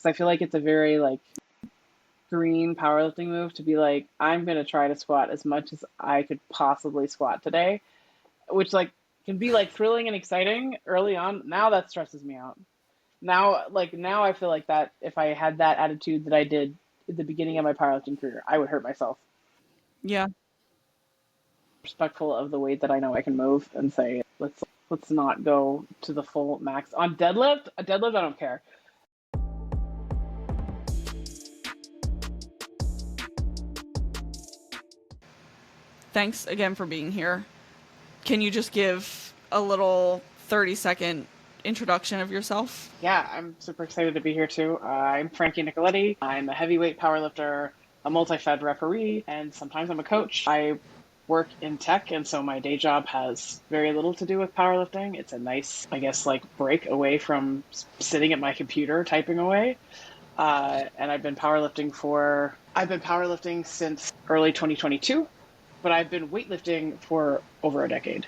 because I feel like it's a very like green powerlifting move to be like, I'm gonna try to squat as much as I could possibly squat today, which like can be like thrilling and exciting early on. Now that stresses me out. Now I feel like that if I had that attitude that I did at the beginning of my powerlifting career, I would hurt myself. Yeah. Respectful of the weight that I know I can move and say, let's not go to the full max. On deadlift, a deadlift I don't care. Thanks again for being here. Can you just give a little 30-second introduction of yourself? Yeah, I'm super excited to be here too. I'm Frankie Nicoletti. I'm a heavyweight powerlifter, a multi-fed referee, and sometimes I'm a coach. I work in tech, and so my day job has very little to do with powerlifting. It's a nice, I guess, like break away from sitting at my computer typing away. And I've been powerlifting since early 2022, but I've been weightlifting for over a decade.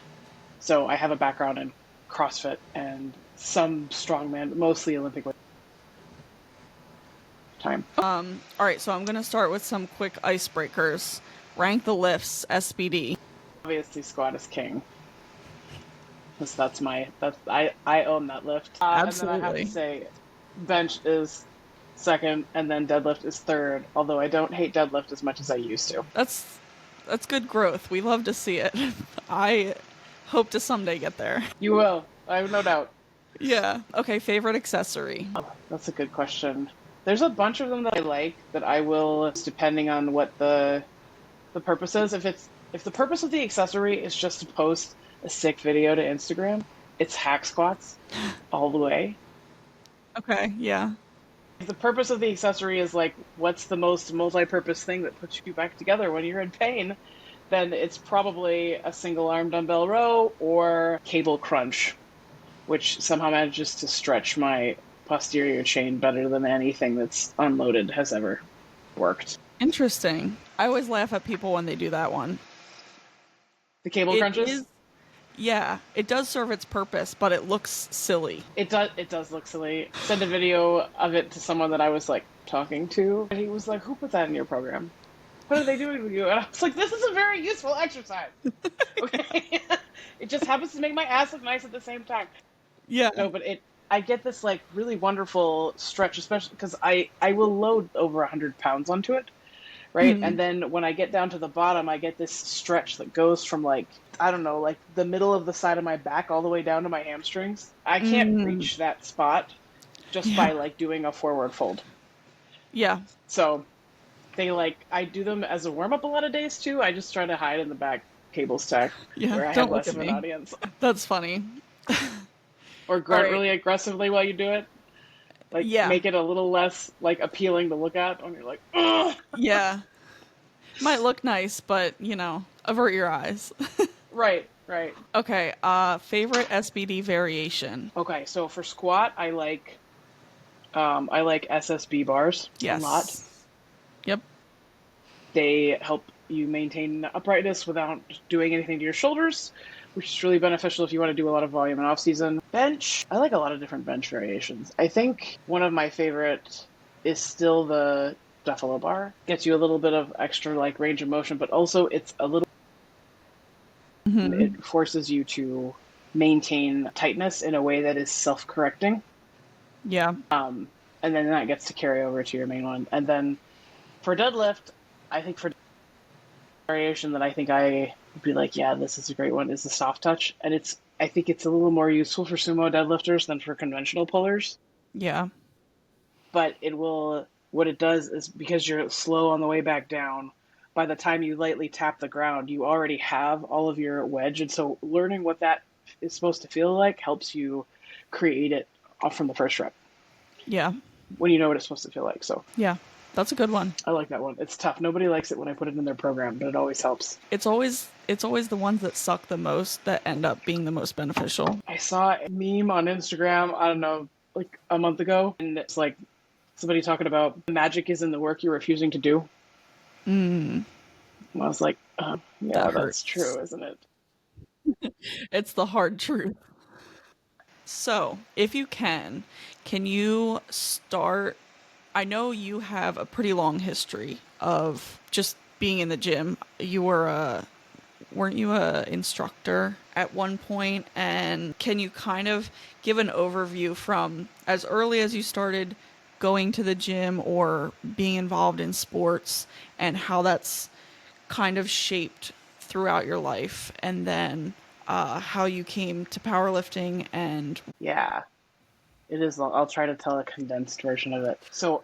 So I have a background in CrossFit and some strongman, mostly Olympic time. All right, so I'm going to start with some quick icebreakers. Rank the lifts, SBD. Obviously, squat is king. Because I own that lift. And then I have to Absolutely. say, bench is second, and then deadlift is third. Although I don't hate deadlift as much as I used to. That's good growth. We love to see it. I hope to someday get there. You will. I have no doubt. Yeah. Okay, favorite accessory. That's a good question. There's a bunch of them that I like that I will, depending on what the purpose is. If the purpose of the accessory is just to post a sick video to Instagram, it's hack squats all the way. Okay, yeah. If the purpose of the accessory is like, what's the most multi-purpose thing that puts you back together when you're in pain, then it's probably a single arm dumbbell row or cable crunch, which somehow manages to stretch my posterior chain better than anything that's unloaded has ever worked. Interesting. I always laugh at people when they do that one. The cable It crunches? is, yeah, it does serve its purpose, but it looks silly. It does look silly. Send a video of it to someone that I was like talking to, and he was like, "Who put that in your program? What are they doing with you?" And I was like, "This is a very useful exercise." Okay, it just happens to make my ass look nice at the same time. Yeah. No, but I get this like really wonderful stretch, especially because I will load over 100 pounds onto it, right? And then when I get down to the bottom, I get this stretch that goes from like, I don't know, like the middle of the side of my back all the way down to my hamstrings. I can't reach that spot just by Yeah. like doing a forward fold. Yeah. So I do them as a warm up a lot of days too. I just try to hide in the back cable stack Yeah. where I have Don't look less at of an me. audience. That's funny. Or All grunt right. really aggressively while you do it. Like Yeah. make it a little less like appealing to look at when you're like, ugh. Yeah. Might look nice, but, avert your eyes. Right, right. Okay, favorite SBD variation. Okay, so for squat, I like SSB bars a lot. Yes. Yep. They help you maintain uprightness without doing anything to your shoulders, which is really beneficial if you want to do a lot of volume in off season. Bench, I like a lot of different bench variations. I think one of my favorite is still the Buffalo bar. Gets you a little bit of extra like range of motion, but also it's a little it forces you to maintain tightness in a way that is self-correcting. Yeah. And then that gets to carry over to your main one. And then for deadlift, I think for variation that I think I would be like, yeah, this is a great one, is the soft touch. And I think it's a little more useful for sumo deadlifters than for conventional pullers. Yeah. But what it does is because you're slow on the way back down, by the time you lightly tap the ground, you already have all of your wedge. And so learning what that is supposed to feel like helps you create it off from the first rep Yeah. when you know what it's supposed to feel like. So Yeah. That's a good one. I like that one. It's tough. Nobody likes it when I put it in their program, but it always helps. It's always the ones that suck the most that end up being the most beneficial. I saw a meme on Instagram, I don't know, like a month ago, and it's like somebody talking about magic is in the work you're refusing to do. And I was like, yeah, That that's hurts. true, isn't it? It's the hard truth. So, if you can you start I know you have a pretty long history of just being in the gym. You were weren't you a instructor at one point? And can you kind of give an overview from as early as you started going to the gym or being involved in sports and how that's kind of shaped throughout your life, and then how you came to powerlifting and Yeah, it is. I'll try to tell a condensed version of it. So,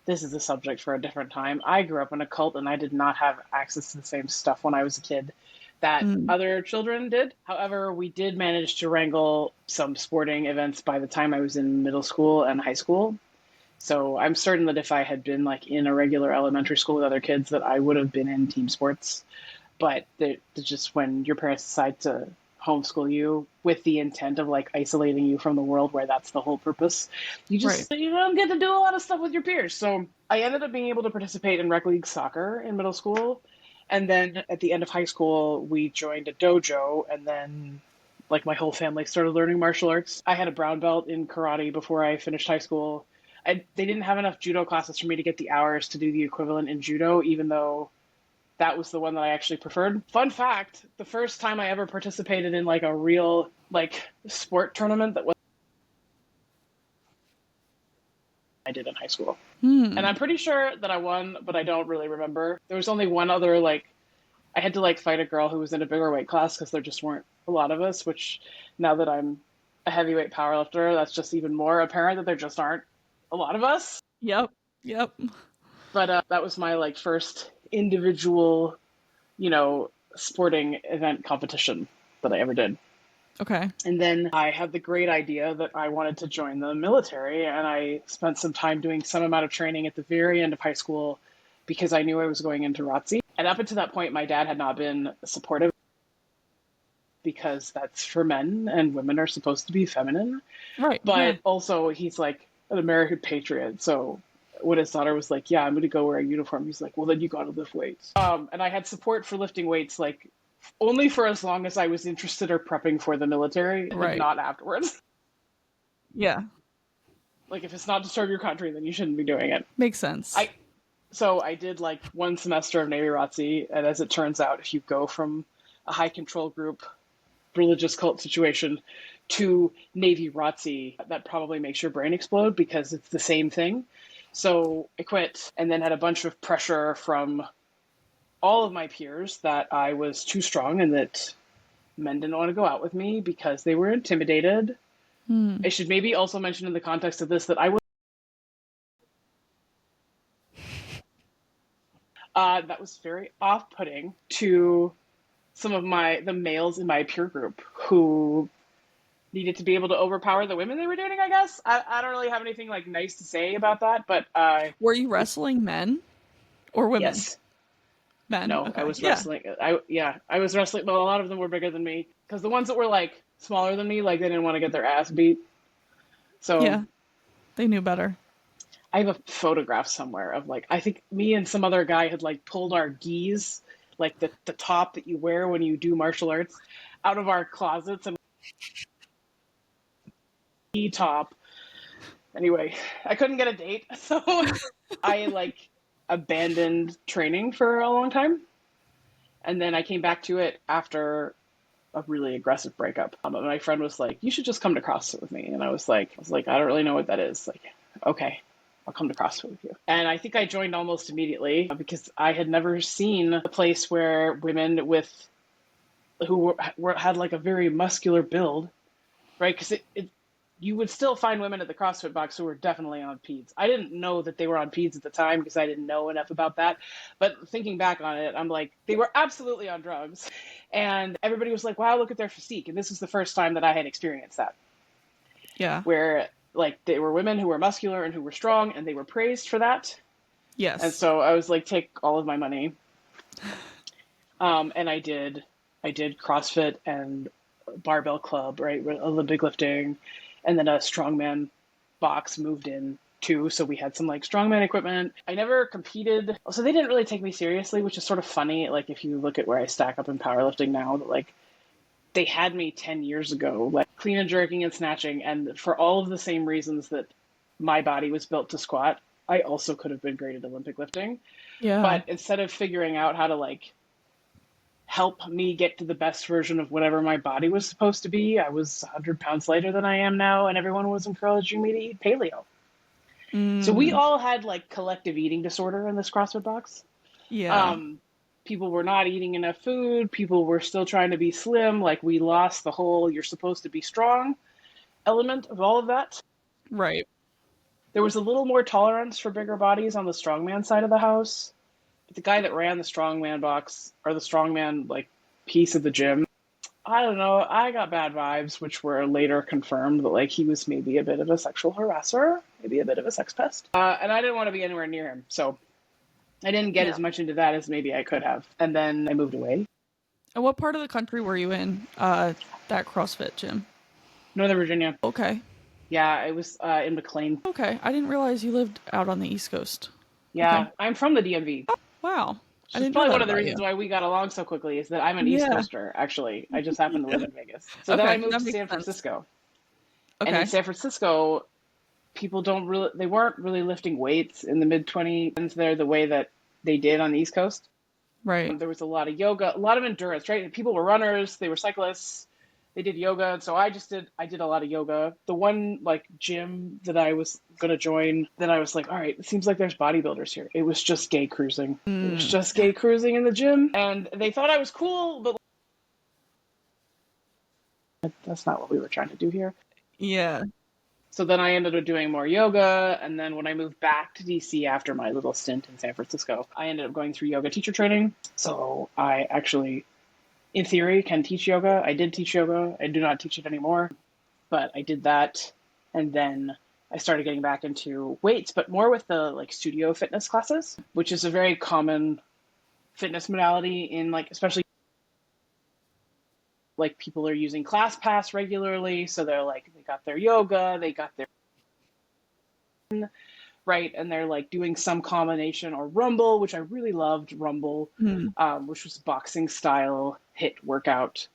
this is a subject for a different time. I grew up in a cult and I did not have access to the same stuff when I was a kid that mm, other children did. However, we did manage to wrangle some sporting events by the time I was in middle school and high school. So I'm certain that if I had been like in a regular elementary school with other kids, that I would have been in team sports. But just when your parents decide to homeschool you with the intent of like isolating you from the world, where that's the whole purpose, right. you don't get to do a lot of stuff with your peers. So I ended up being able to participate in rec league soccer in middle school, and then at the end of high school we joined a dojo, and then like my whole family started learning martial arts. I had a brown belt in karate before I finished high school. They didn't have enough judo classes for me to get the hours to do the equivalent in judo, even though that was the one that I actually preferred. Fun fact, the first time I ever participated in like a real like sport tournament that was I did in high school. And I'm pretty sure that I won, but I don't really remember. There was only one other like I had to like fight a girl who was in a bigger weight class because there just weren't a lot of us, which now that I'm a heavyweight powerlifter, that's just even more apparent that there just aren't a lot of us. Yep. Yep. But that was my like first individual, sporting event competition that I ever did. Okay. And then I had the great idea that I wanted to join the military, and I spent some time doing some amount of training at the very end of high school because I knew I was going into ROTC. And up until that point, my dad had not been supportive because that's for men and women are supposed to be feminine. Right. Yeah. But also, he's like an American patriot. So when his daughter was like, "Yeah, I'm going to go wear a uniform," he's like, "Well, then you got to lift weights." And I had support for lifting weights like only for as long as I was interested or prepping for the military, like Right. not afterwards. Yeah. Like if it's not to serve your country, then you shouldn't be doing it. Makes sense. I did like one semester of Navy ROTC, and as it turns out, if you go from a high control group religious cult situation to Navy ROTC, that probably makes your brain explode because it's the same thing. So I quit and then had a bunch of pressure from all of my peers that I was too strong and that men didn't want to go out with me because they were intimidated. I should maybe also mention in the context of this that I was that was very off-putting to some of the males in my peer group who needed to be able to overpower the women they were dating, I guess. I don't really have anything like nice to say about that, but Were you wrestling men or women? yes. Men. No, I Okay. was Yeah. wrestling. I was wrestling, but a lot of them were bigger than me because the ones that were like smaller than me, like they didn't want to get their ass beat. So Yeah. They knew better. I have a photograph somewhere of like I think me and some other guy had like pulled our gis, like the top that you wear when you do martial arts, out of our closets and top. Anyway, I couldn't get a date, so I like abandoned training for a long time, and then I came back to it after a really aggressive breakup. And my friend was like, "You should just come to CrossFit with me," and I was like, "I don't really know what that is." Like, okay, I'll come to CrossFit with you. And I think I joined almost immediately because I had never seen a place where women had like a very muscular build, right? Because you would still find women at the CrossFit box who were definitely on peds. I didn't know that they were on peds at the time because I didn't know enough about that. But thinking back on it, I'm like, they were absolutely on drugs. And everybody was like, wow, look at their physique. And this was the first time that I had experienced that, Yeah. where like they were women who were muscular and who were strong and they were praised for that. And Yes. so I was like, take all of my money. And I did CrossFit and barbell club, right? Olympic lifting, and then a strongman box moved in too. So we had some like strongman equipment. I never competed. So they didn't really take me seriously, which is sort of funny. Like if you look at where I stack up in powerlifting now, like they had me 10 years ago, like clean and jerking and snatching. And for all of the same reasons that my body was built to squat, I also could have been great at Olympic lifting. Yeah. But instead of figuring out how to like help me get to the best version of whatever my body was supposed to be, I was 100 pounds lighter than I am now, and everyone was encouraging me to eat paleo. So we Mm, all had like collective eating disorder in this CrossFit box. yeah. Um, People were not eating enough food. People were still trying to be slim. Like we lost the whole "you're supposed to be strong" element of all of that. Right. There was a little more tolerance for bigger bodies on the strongman side of the house. But the guy that ran the strongman box or the strongman like piece of the gym, I don't know. I got bad vibes, which were later confirmed that like he was maybe a bit of a sexual harasser, maybe a bit of a sex pest, and I didn't want to be anywhere near him. So I didn't get Yeah. as much into that as maybe I could have. And then I moved away. And what part of the country were you in? That CrossFit gym. Northern Virginia. Okay. Yeah, I was in McLean. Okay. I didn't realize you lived out on the East Coast. Okay. Yeah, I'm from the DMV. Wow. I Which is didn't know probably that one of the about you. reasons why we got along so quickly is that I'm an East Yeah. Coaster, actually. I just happen to live in Vegas. So then I Okay. moved That to makes San sense. Francisco. And in Okay. San Francisco, people they weren't really lifting weights in the mid 20s there the way that they did on the East Coast. Right. There was a lot of yoga, a lot of endurance, right? People were runners, they were cyclists, they did yoga. And so I did a lot of yoga. The one like gym that I was going to join, then I was like, all right, it seems like there's bodybuilders here. It was just gay cruising. It was just gay cruising in the gym. And they thought I was cool, but that's not what we were trying to do here. Yeah. So then I ended up doing more yoga. And then when I moved back to DC after my little stint in San Francisco, I ended up going through yoga teacher training. So I actually, in theory, can teach yoga. I did teach yoga. I do not teach it anymore, but I did that. And then I started getting back into weights, but more with the like studio fitness classes, which is a very common fitness modality in like, especially like people are using ClassPass regularly. So they're like, they got their yoga, they got their right, and they're like doing some combination or Rumble, which I really loved Rumble, Mm. which was boxing style hit workout.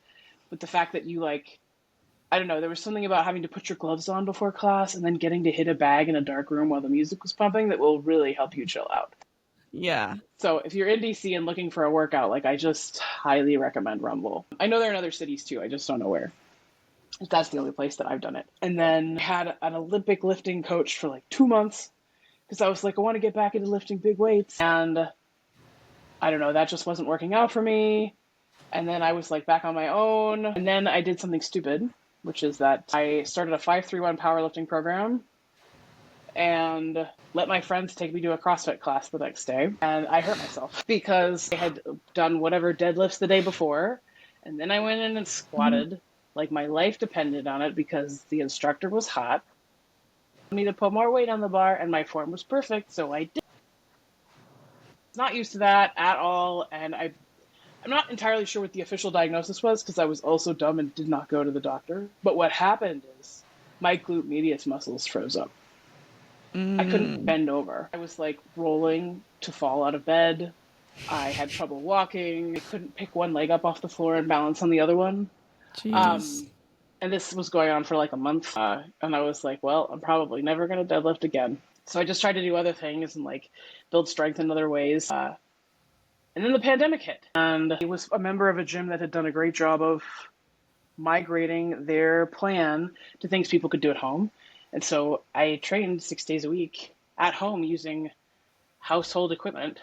But the fact that you like, I don't know, there was something about having to put your gloves on before class and then getting to hit a bag in a dark room while the music was pumping that will really help you chill out. Yeah. So if you're in DC and looking for a workout, like I just highly recommend Rumble. I know they're in other cities too. I just don't know where. That's the only place that I've done it. And then I had an Olympic lifting coach for like 2 months because I was like, I want to get back into lifting big weights. And I don't know, that just wasn't working out for me. And then I was like back on my own. And then I did something stupid, which is that I started a 5-3-1 powerlifting program and let my friends take me to a CrossFit class the next day. And I hurt myself because I had done whatever deadlifts the day before. And then I went in and squatted like my life depended on it because the instructor was hot. I needed to put more weight on the bar and my form was perfect. So I did. Not used to that at all. And I'm not entirely sure what the official diagnosis was because I was also dumb and did not go to the doctor. But what happened is my glute medius muscles froze up. I couldn't bend over. I was like rolling to fall out of bed. I had trouble walking. I couldn't pick one leg up off the floor and balance on the other one. Jeez. And this was going on for like a month. And I was like, well, I'm probably never going to deadlift again. So I just tried to do other things and like build strength in other ways. And then the pandemic hit. And I was a member of a gym that had done a great job of migrating their plan to things people could do at home. And so I trained 6 days a week at home using household equipment,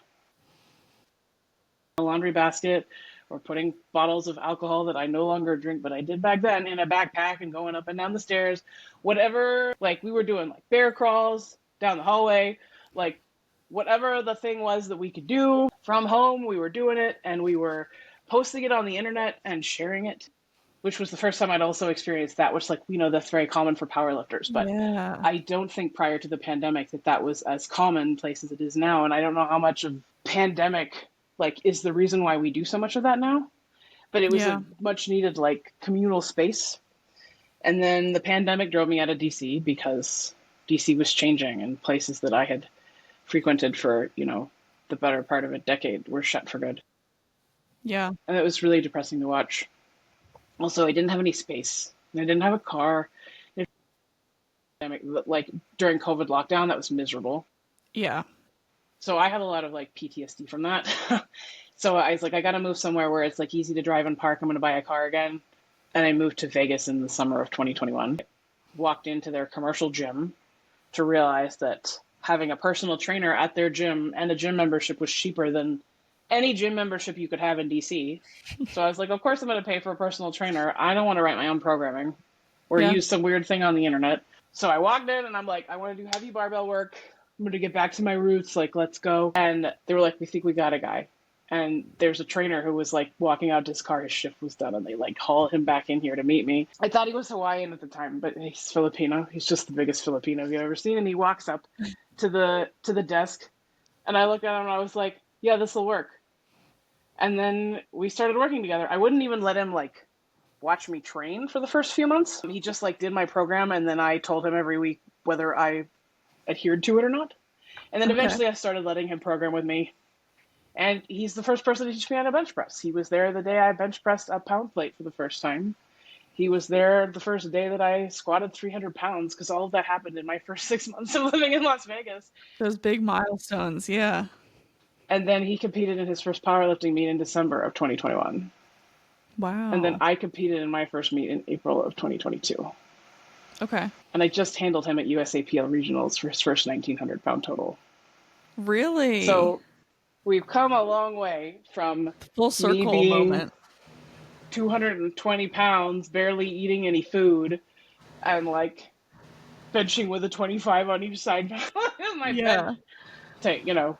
a laundry basket, or putting bottles of alcohol that I no longer drink, but I did back then in a backpack and going up and down the stairs, whatever. Like we were doing like bear crawls down the hallway, like whatever the thing was that we could do from home, we were doing it and we were posting it on the internet and sharing it, which was the first time I'd also experienced that, which, like, you know, that's very common for powerlifters. But Yeah. I don't think prior to the pandemic that was as commonplace as it is now. And I don't know how much of pandemic, like, is the reason why we do so much of that now. But it was Yeah. a much needed, like, communal space. And then the pandemic drove me out of DC because DC was changing and places that I had frequented for, you know, the better part of a decade were shut for good. Yeah. And it was really depressing to watch. Also, I didn't have any space. And I didn't have a car. Like during COVID lockdown, that was miserable. Yeah. So I had a lot of like PTSD from that. So I was like, I got to move somewhere where it's like easy to drive and park. I'm going to buy a car again. And I moved to Vegas in the summer of 2021. Walked into their commercial gym to realize that having a personal trainer at their gym and a gym membership was cheaper than any gym membership you could have in DC. So I was like, of course I'm going to pay for a personal trainer. I don't want to write my own programming or Yeah. use some weird thing on the internet. So I walked in and I'm like, I want to do heavy barbell work. I'm going to get back to my roots. Like, let's go. And they were like, we think we got a guy. And there's a trainer who was like walking out to his car. His shift was done, and they like hauled him back in here to meet me. I thought he was Hawaiian at the time, but he's Filipino. He's just the biggest Filipino you've ever seen. And he walks up to the desk, and I looked at him and I was like, "Yeah, this will work." And then we started working together. I wouldn't even let him like watch me train for the first few months. He just like did my program, and then I told him every week whether I adhered to it or not. And then Okay. eventually I started letting him program with me. And he's the first person to teach me how to bench press. He was there the day I bench pressed a pound plate for the first time. He was there the first day that I squatted 300 pounds, because all of that happened in my first 6 months of living in Las Vegas. Those big milestones. Yeah. And then he competed in his first powerlifting meet in December of 2021. And then Wow. I competed in my first meet in April of 2022. Okay. And I just handled him at USAPL regionals for his first 1,900-pound total. Really? So we've come a long way from Full me circle being moment. 220 pounds, barely eating any food, and like benching with a 25 on each side of my bench. Yeah. You know,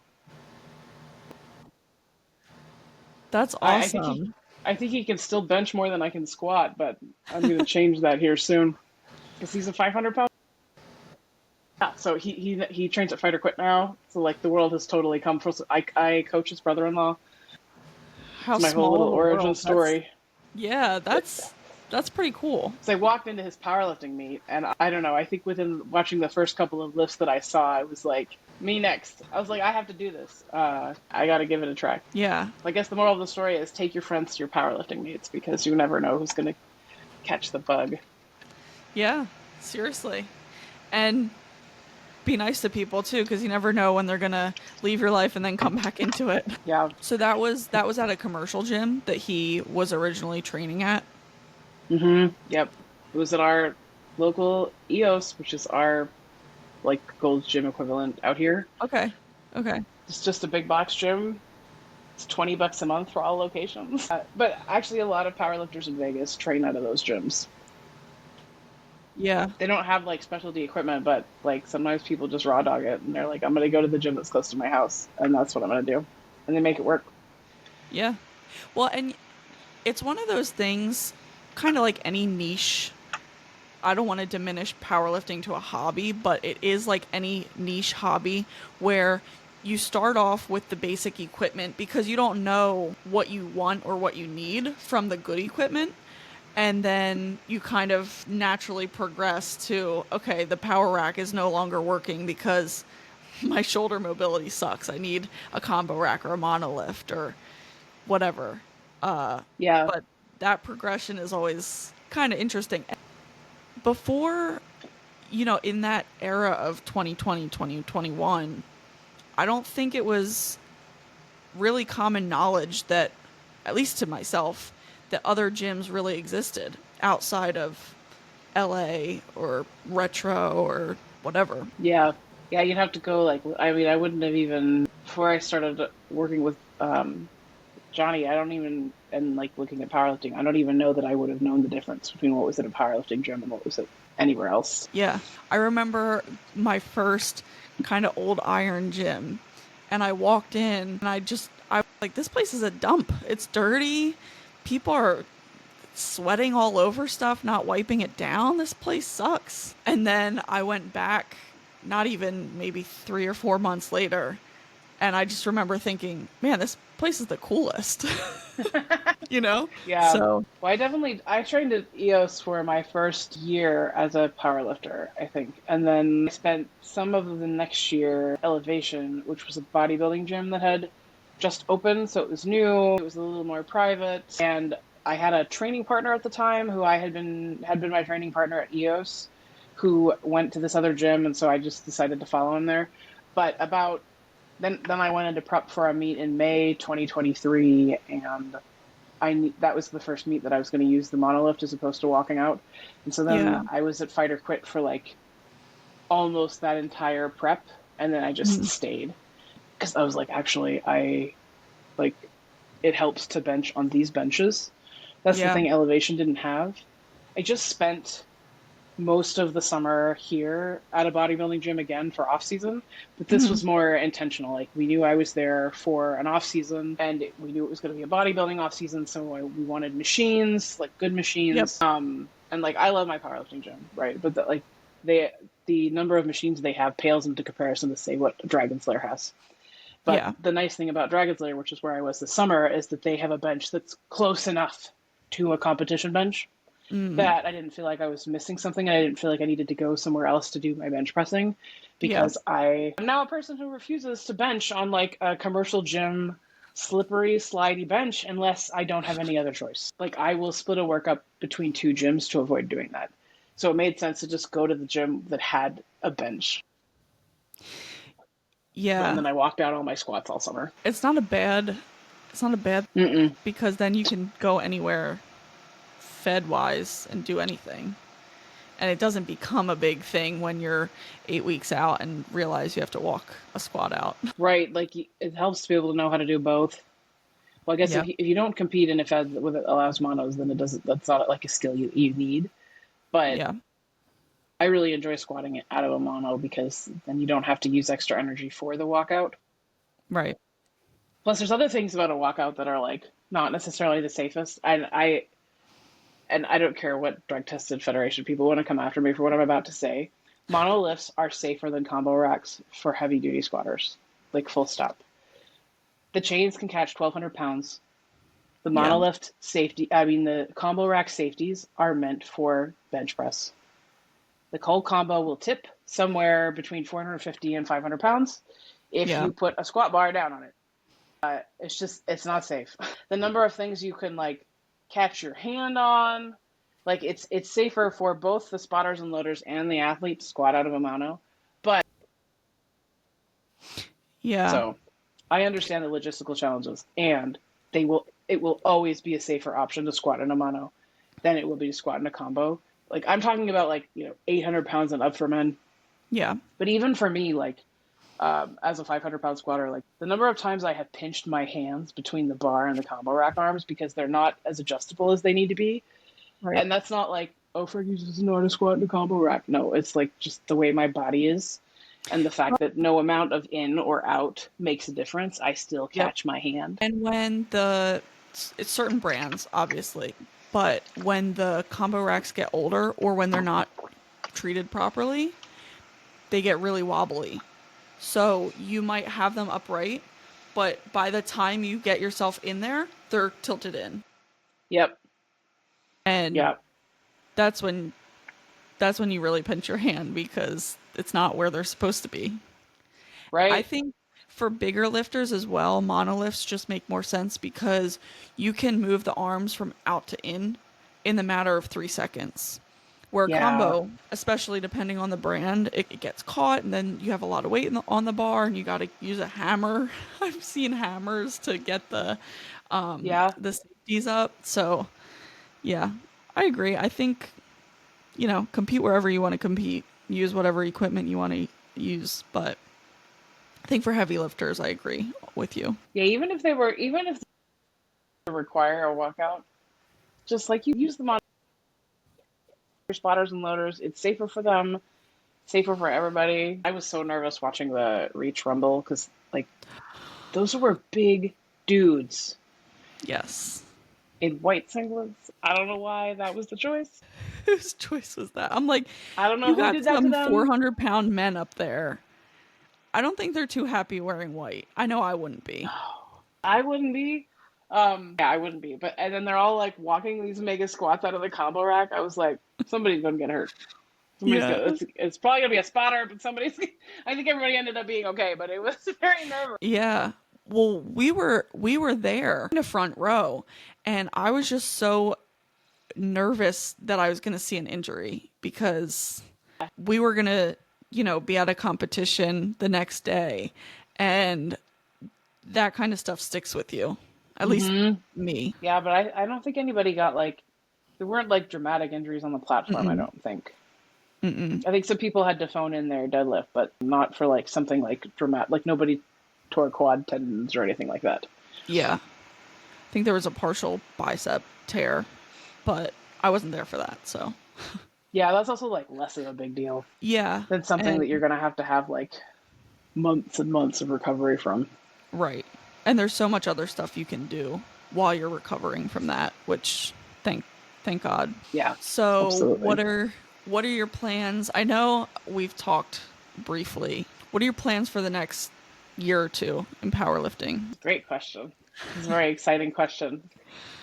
That's I think awesome. I think he can still bench more than I can squat, but I'm going to change that here soon because he's a 500-pound. Yeah, so he trains at Fight or Quit now. So like the world has totally come full. I coach his brother-in-law. How It's my whole small little of a origin world. That's story. yeah, that's pretty cool. So I walked into his powerlifting meet, and I don't know. I think within watching the first couple of lifts that I saw, I was like, "Me next." I was like, "I have to do this. I got to give it a try." Yeah. I guess the moral of the story is take your friends to your powerlifting meets, because you never know who's going to catch the bug. Yeah. Seriously. And be nice to people too, because you never know when they're gonna leave your life and then come back into it. Yeah. So that was at a commercial gym that he was originally training at. Yep. It was at our local EOS, which is our like Gold's Gym equivalent out here. Okay. Okay. It's just a big box gym. It's $20 a month for all locations. But actually, a lot of powerlifters in Vegas train out of those gyms. Yeah. They don't have like specialty equipment, but like sometimes people just raw dog it and they're like, I'm going to go to the gym that's close to my house, and that's what I'm going to do. And they make it work. Yeah. Well, and it's one of those things, kind of like any niche. I don't want to diminish powerlifting to a hobby, but it is like any niche hobby where you start off with the basic equipment because you don't know what you want or what you need from the good equipment. And then you kind of naturally progress to, okay, the power rack is no longer working because my shoulder mobility sucks. I need a combo rack or a monolift or whatever. Yeah. But that progression is always kind of interesting. Before, in that era of 2020, 2021, I don't think it was really common knowledge that, at least to myself, that other gyms really existed outside of LA or retro or whatever. Yeah. Yeah. You'd have to go like, I mean, I wouldn't have even, before I started working with Johnny, I don't even, and like looking at powerlifting, I don't even know that I would have known the difference between what was at a powerlifting gym and what was at anywhere else. Yeah. I remember my first kind of old iron gym, and I walked in and I was like, this place is a dump. It's dirty. People are sweating all over stuff, not wiping it down. This place sucks. And then I went back, not even maybe 3 or 4 months later, and I just remember thinking, man, this place is the coolest. you know? Yeah. So, Well, I trained at EOS for my first year as a powerlifter, I think. And then I spent some of the next year at Elevation, which was a bodybuilding gym that had just opened. So it was new, it was a little more private. And I had a training partner at the time who had been my training partner at EOS, who went to this other gym. And so I just decided to follow him there. But about then I went into prep for a meet in May 2023, and that was the first meet that I was going to use the monolift as opposed to walking out. And so then Yeah. I was at Fight or Quit for like almost that entire prep, and then I just Mhm. stayed because I was like, actually, I like it helps to bench on these benches. That's the Yeah. thing Elevation didn't have. I just spent most of the summer here at a bodybuilding gym again for off season, but this Mhm. was more intentional. Like we knew I was there for an off season, and we knew it was going to be a bodybuilding off season, so we wanted machines, like good Yep. machines. And like I love my powerlifting gym, right? But they the number of machines they have pales into comparison to say what Dragon Slayer has. But Yeah. the nice thing about Dragon Slayer, which is where I was this summer, is that they have a bench that's close enough to a competition bench Mm. that I didn't feel like I was missing something. I didn't feel like I needed to go somewhere else to do my bench pressing Yeah. because I am now a person who refuses to bench on like a commercial gym slippery, slidey bench unless I don't have any other choice. Like I will split a workup between two gyms to avoid doing that. So it made sense to just go to the gym that had a bench. And Yeah. then I walked out all my squats all summer. It's not a bad. It's not a bad Mm-mm. because then you can go anywhere fed wise and do anything. And it doesn't become a big thing when you're 8 weeks out and realize you have to walk a squat out. Right. Like it helps to be able to know how to do both. Well, I guess Yeah. if you don't compete in a fed with it allows monos, then it doesn't. That's not like a skill you need. But Yeah. I really enjoy squatting it out of a mono because then you don't have to use extra energy for the walkout. Right. Plus, there's other things about a walkout that are like not necessarily the safest. And I don't care what drug tested federation people want to come after me for what I'm about to say. Mono lifts are safer than combo racks for heavy duty squatters. Like full stop. The chains can catch 1,200 pounds. The Yeah. monolift safety, I mean, the combo rack safeties are meant for bench press. The whole combo will tip somewhere between 450 and 500 pounds if Yeah. you put a squat bar down on it. It's not safe. The number of things you can like catch your hand on, like it's safer for both the spotters and loaders and the athlete to squat out of a mono. But Yeah. so I understand the logistical challenges, and it will always be a safer option to squat in a mono than it will be to squat in a combo. Like I'm talking about like 800 pounds and up for men. Yeah. But even for me, like as a 500-pound squatter, like the number of times I have pinched my hands between the bar and the combo rack arms because they're not as adjustable as they need to be. Right. And that's not like, oh, Fergie doesn't know how to squat in a combo rack. No, it's like just the way my body is. And the fact that no amount of in or out makes a difference, I still Yep. catch my hand. And when it's certain brands, obviously, but when the combo racks get older or when they're not treated properly, they get really wobbly. So you might have them upright, but by the time you get yourself in there, they're tilted in. Yep. And Yep. that's when you really pinch your hand because it's not where they're supposed to be. I Right. think for bigger lifters as well, monolifts just make more sense because you can move the arms from out to in the matter of 3 seconds. Where a Yeah. combo, especially depending on the brand, it gets caught and then you have a lot of weight on the bar and you got to use a hammer. I've seen hammers to get Yeah. the safeties up. So yeah, I agree. I think compete wherever you want to compete, use whatever equipment you want to use, but I think for heavy lifters, I agree with you. Yeah. Even if they require a walkout, just like you use them on your spotters and loaders, it's safer for them, safer for everybody. I was so nervous watching the Reach Rumble because, like, those were big dudes Yes. in white singlets. I don't know why that was the choice. Whose choice was that? I'm like, I don't know you who got did that to some them. 400-pound men up there. I don't think they're too happy wearing white. I know I wouldn't be. I wouldn't be. Yeah, I wouldn't be. But and then they're all like walking these mega squats out of the combo rack. I was like, somebody's gonna get hurt. Somebody's Yeah. gonna. It's probably gonna be a spotter, but somebody's. I think everybody ended up being okay, but it was very nervous. Yeah. Well, we were there in the front row, and I was just so nervous that I was going to see an injury because we were going to be at a competition the next day, and that kind of stuff sticks with you. At least me. Yeah, but I don't think anybody got like, there weren't like dramatic injuries on the platform, I don't think. I think some people had to phone in their deadlift, but not for like something like dramatic, like nobody tore quad tendons or anything like that. Yeah. I think there was a partial bicep tear, but I wasn't there for that, so. Yeah, that's also like less of a big deal Yeah. than something And that you're going to have like months and months of recovery from. right. And there's so much other stuff you can do while you're recovering from that, which thank God. Yeah, So absolutely. what are your plans? I know we've talked briefly. What are your plans for the next year or two in powerlifting? Great question. It's a very exciting question.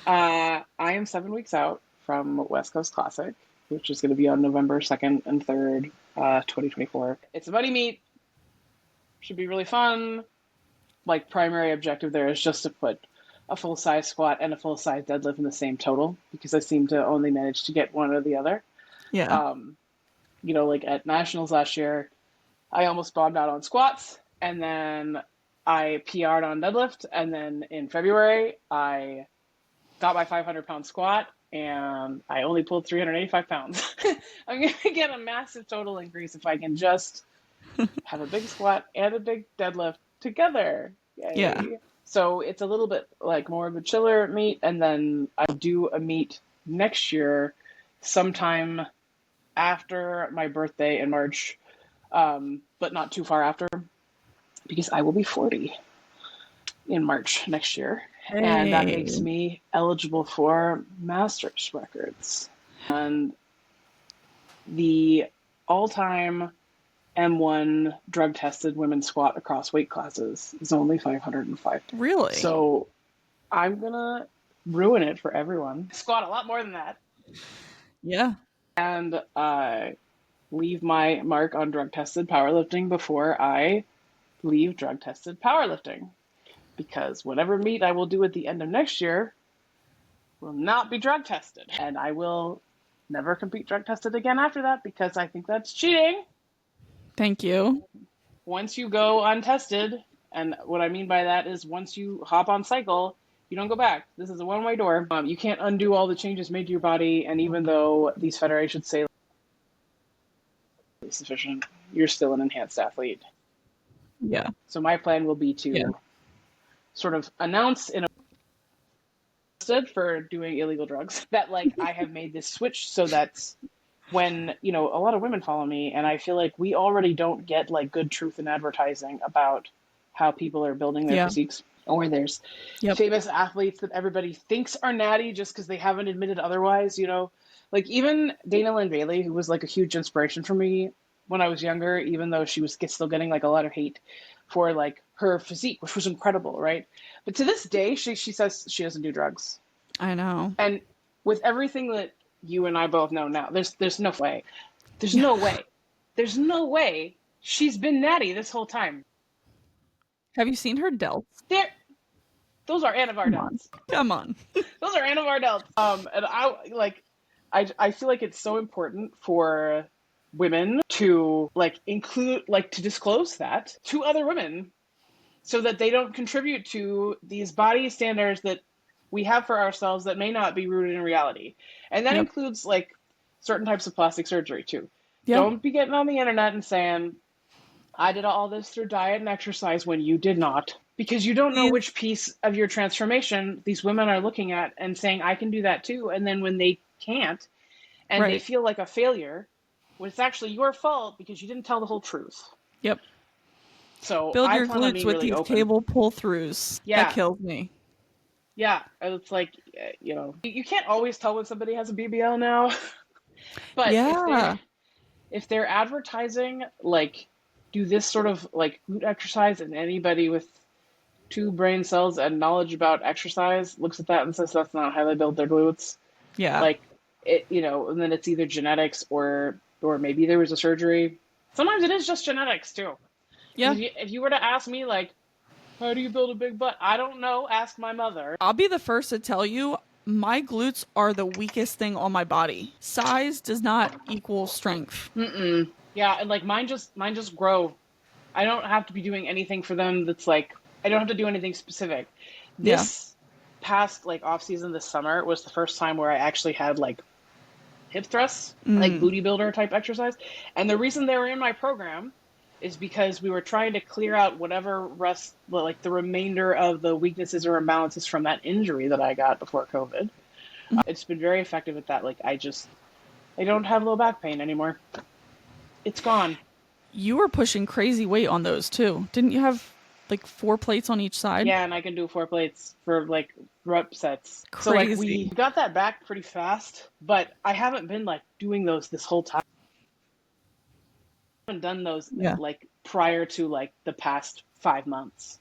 I am 7 weeks out from West Coast Classic, which is going to be on November 2nd and 3rd, 2024. It's a buddy meet. Should be really fun. Like, primary objective there is just to put a full-size squat and a full-size deadlift in the same total, because I seem to only manage to get one or the other. Yeah. Like at Nationals last year, I almost bombed out on squats, and then I PR'd on deadlift, and then in February, I got my 500-pound squat, and I only pulled 385 pounds. I'm going to get a massive total increase if I can just have a big squat and a big deadlift together. Yay. Yeah. So it's a little bit like more of a chiller meet, and then I do a meet next year sometime after my birthday in March, but not too far after, because I will be 40 in March next year. Hey. And that makes me eligible for Masters records. And the all-time M1 drug-tested women's squat across weight classes is only 505. Really? So I'm going to ruin it for everyone. Squat a lot more than that. Yeah. And leave my mark on drug-tested powerlifting before I leave drug-tested powerlifting. Because whatever meet I will do at the end of next year will not be drug tested. And I will never compete drug tested again after that, because I think that's cheating. Thank you. Once you go untested, and what I mean by that is once you hop on cycle, you don't go back. This is a one-way door. You can't undo all the changes made to your body, and even though these federations say sufficient, you're still an enhanced athlete. Yeah. So my plan will be to sort of announce in a for doing illegal drugs that like I have made this switch, so that's when a lot of women follow me, and I feel like we already don't get like good truth in advertising about how people are building their physiques, or there's famous athletes that everybody thinks are natty just because they haven't admitted otherwise. Like even Dana Lynn Bailey, who was like a huge inspiration for me when I was younger, even though she was still getting like a lot of hate for like her physique, which was incredible, right? But to this day, she says she doesn't do drugs. I know. And with everything that you and I both know now, there's no way. There's no way. There's no way she's been natty this whole time. Have you seen her delts? Those are Anavar delts. Come on. Those are Anavar delts. And I feel like it's so important for women to include, to disclose that to other women, so that they don't contribute to these body standards that we have for ourselves that may not be rooted in reality. And that includes certain types of plastic surgery too. Don't be getting on the internet and saying, I did all this through diet and exercise when you did not, because you don't know which piece of your transformation these women are looking at and saying, I can do that too. And then when they can't, and they feel like a failure, when it's actually your fault because you didn't tell the whole truth. Yep. So build your I plan on glutes being with really these open. cable pull-throughs. Yeah. That kills me. Yeah, it's like, you can't always tell when somebody has a BBL now. But if they're advertising, do this sort of glute exercise, and anybody with 2 brain cells and knowledge about exercise looks at that and says that's not how they build their glutes. Yeah. And then it's either genetics or maybe there was a surgery. Sometimes it is just genetics too. Yeah. If you were to ask me, how do you build a big butt? I don't know. Ask my mother. I'll be the first to tell you, my glutes are the weakest thing on my body. Size does not equal strength. Yeah, and like mine just grow. I don't have to be doing anything for them that's like I don't have to do anything specific. Yeah. This past like off season this summer was the first time where I actually had like hip thrusts, like Mm. booty builder type exercise. And the reason they were in my program is because we were trying to clear out whatever rest, like the remainder of the weaknesses or imbalances from that injury that I got before COVID. It's been very effective at that. Like I don't have low back pain anymore. It's gone. You were pushing crazy weight on those too. Didn't you have like 4 plates on each side? Yeah, and I can do 4 plates for like rep sets. So like we Crazy. got that back pretty fast, but I haven't been like doing those this whole time. I haven't done those Yeah. like prior to like the past 5 months,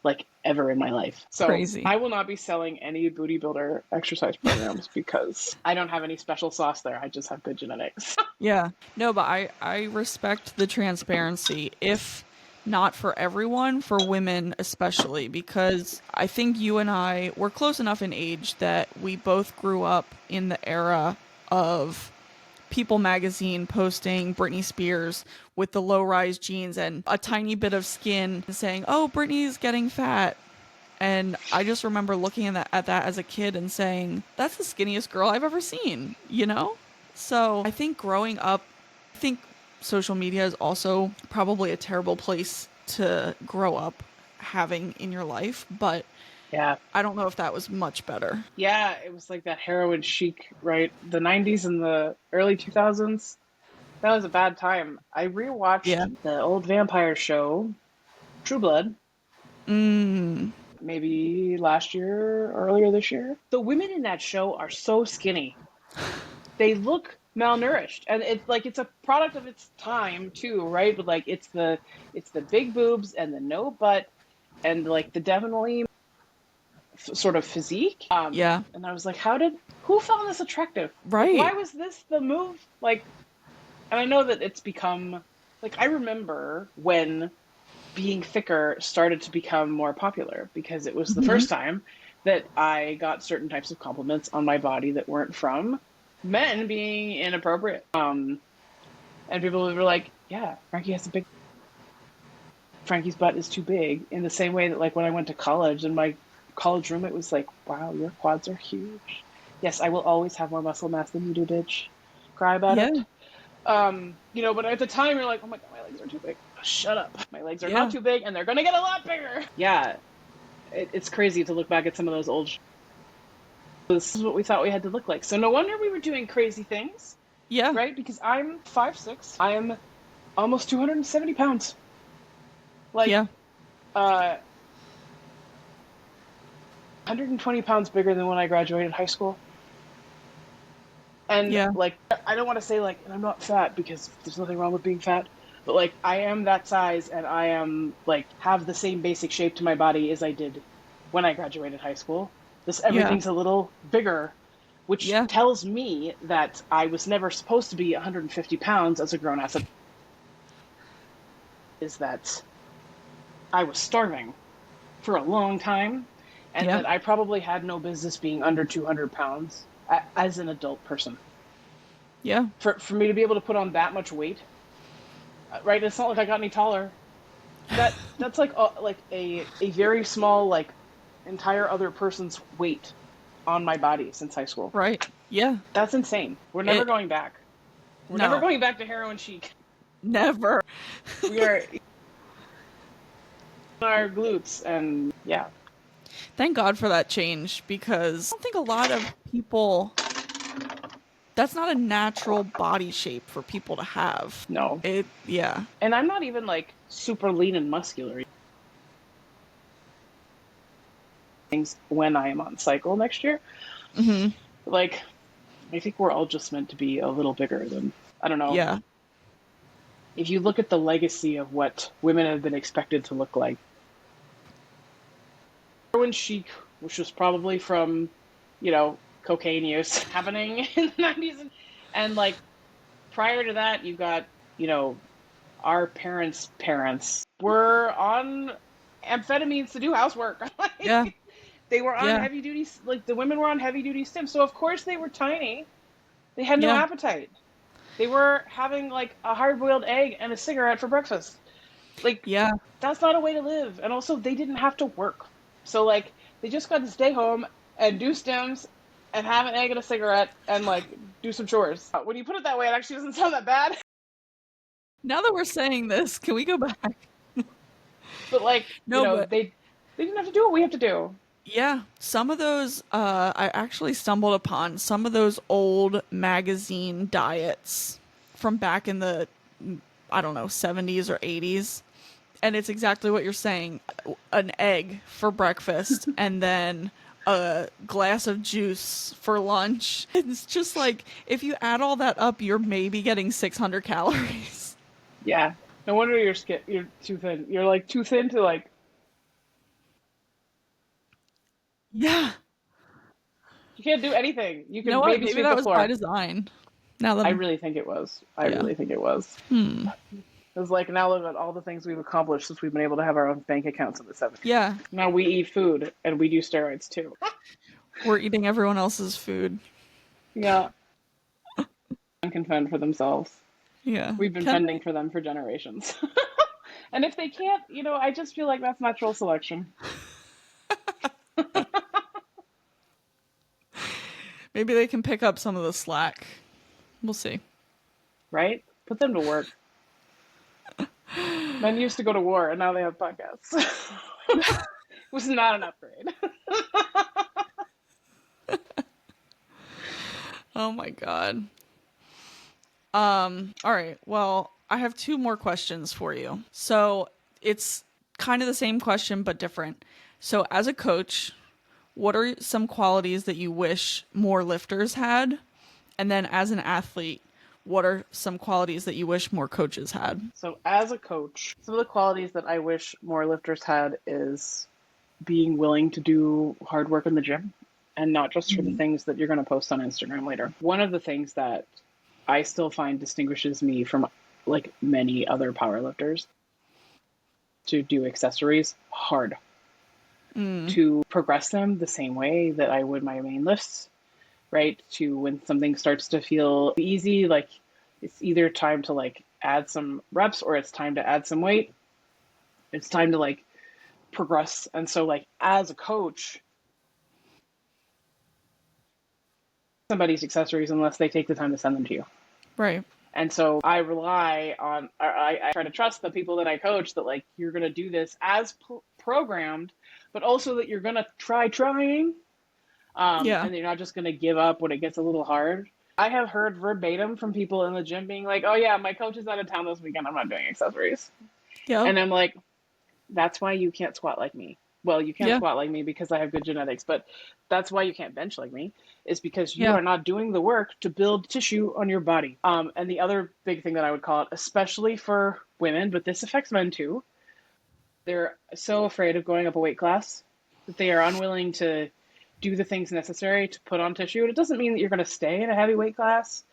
like ever in my life. So Crazy. I will not be selling any booty builder exercise programs because I don't have any special sauce there. I just have good genetics. Yeah. No, but I respect the transparency. If not for everyone, for women especially, because I think you and I were close enough in age that we both grew up in the era of People magazine posting Britney Spears with the low-rise jeans and a tiny bit of skin saying, "Oh, Britney's getting fat." And I just remember looking at that as a kid and saying, "That's the skinniest girl I've ever seen," you know? So I think growing up, I think social media is also probably a terrible place to grow up having in your life, but Yeah. I don't know if that was much better. Yeah, it was like that heroin chic, right? The 90s and the early 2000s. That was a bad time. I Yeah. rewatched the old vampire show, True Blood, Mm. maybe last year, earlier this year. The women in that show are so skinny. They look malnourished. And it's like it's a product of its time too, right? But like it's the big boobs and the no butt and like the definitely sort of physique. Yeah. And I was like, who found this attractive? Like Right. why was this the move? Like and I know that it's become like I remember when being thicker started to become more popular because it was the Hmm. first time that I got certain types of compliments on my body that weren't from men being inappropriate. And people were like, "Yeah, Frankie's butt is too big." In the same way that, like, when I went to college and my college roommate was like, "Wow, your quads are huge." Yes, I will always have more muscle mass than you do, bitch. Cry about Yeah. it. But at the time you're like, oh my god, my legs are too big. Shut up. My legs are not Yeah. too big and they're gonna get a lot bigger. Yeah, it's crazy to look back at some of those old this is what we thought we had to look like. So no wonder we were doing crazy things, Yeah. right? Because I'm 5'6". I am almost 270 pounds. Like Yeah. 120 pounds bigger than when I graduated high school. And Yeah. like I don't want to say like and I'm not fat because there's nothing wrong with being fat, but like I am that size and I am like have the same basic shape to my body as I did when I graduated high school. This Yeah. everything's a little bigger, which Yeah. tells me that I was never supposed to be 150 pounds as a grown ass. Is that I was starving for a long time and Yeah. that I probably had no business being under 200 pounds as an adult person. Yeah. For me to be able to put on that much weight, right? It's not like I got any taller. That's like a very small like entire other person's weight on my body since high school. Right. Yeah. That's insane. We're never It going back. We're never No. going back to heroin chic. Never. We are our glutes and yeah. Thank God for that change because I don't think a lot of people that's not a natural body shape for people to have. No. Yeah. And I'm not even like super lean and muscular things when I am on cycle next year. Mhm. Like I think we're all just meant to be a little bigger than I don't know. Yeah. If you look at the legacy of what women have been expected to look like, heroin chic, which was probably from, cocaine use happening in the 90s. And like prior to that, you got, our parents were on amphetamines to do housework. Yeah. Like, they were on Yeah. heavy duty, like the women were on heavy duty stims. So of course they were tiny. They had no Yeah. appetite. They were having like a hard-boiled egg and a cigarette for breakfast. Like, Yeah. that's not a way to live. And also, they didn't have to work. So, like, they just got to stay home and do stims and have an egg and a cigarette and, like, do some chores. When you put it that way, it actually doesn't sound that bad. Now that we're saying this, can we go back? But, like, No, but they didn't have to do what we have to do. yeah, some of those, I actually stumbled upon some of those old magazine diets from back in the, I don't know, 70s or 80s. And it's exactly what you're saying. An egg for breakfast and then a glass of juice for lunch. It's just like, if you add all that up, you're maybe getting 600 calories. Yeah. No wonder you're too thin. You're, like, too thin to, like, Yeah. you can't do anything. You You know can what? maybe Maybe sweep that the was by floor. design. Now that I I'm, really think it was. I yeah. really think it was. It was like, now look at all the things we've accomplished since we've been able to have our own bank accounts in the 70s. Yeah. Now we eat food and we do steroids too. We're eating everyone else's food. Yeah. And can fend for themselves. Yeah. We've been Can fending they? for them for generations. And if they can't, I just feel like that's natural selection. Maybe they can pick up some of the slack. We'll see. Right? Put them to work. Men used to go to war and now they have podcasts. It was not an upgrade. Oh my god. All right. Well, I have two more questions for you. So, it's kind of the same question but different. So, as a coach, what are some qualities that you wish more lifters had? And then as an athlete, what are some qualities that you wish more coaches had? So, as a coach, some of the qualities that I wish more lifters had is being willing to do hard work in the gym and not just for the things that you're going to post on Instagram later. One of the things that I still find distinguishes me from like many other powerlifters to do accessories hard, to progress them the same way that I would my main lifts, right? To when something starts to feel easy, like it's either time to like add some reps or it's time to add some weight. It's time to like progress. And so like as a coach, somebody's accessories unless they take the time to send them to you. Right. And so I rely on, I try to trust the people that I coach that like, you're going to do this as programmed, but also that you're going to trying. Yeah. And you're not just going to give up when it gets a little hard. I have heard verbatim from people in the gym being like, oh yeah, my coach is out of town this weekend. I'm not doing accessories. Yep. And I'm like, that's why you can't squat like me. Well, you can't Yeah. squat like me because I have good genetics, but that's why you can't bench like me, is because you Yeah. are not doing the work to build tissue on your body. And the other big thing that I would call it, especially for women, but this affects men too, they're so afraid of going up a weight class that they are unwilling to do the things necessary to put on tissue. And it doesn't mean that you're going to stay in a heavy weight class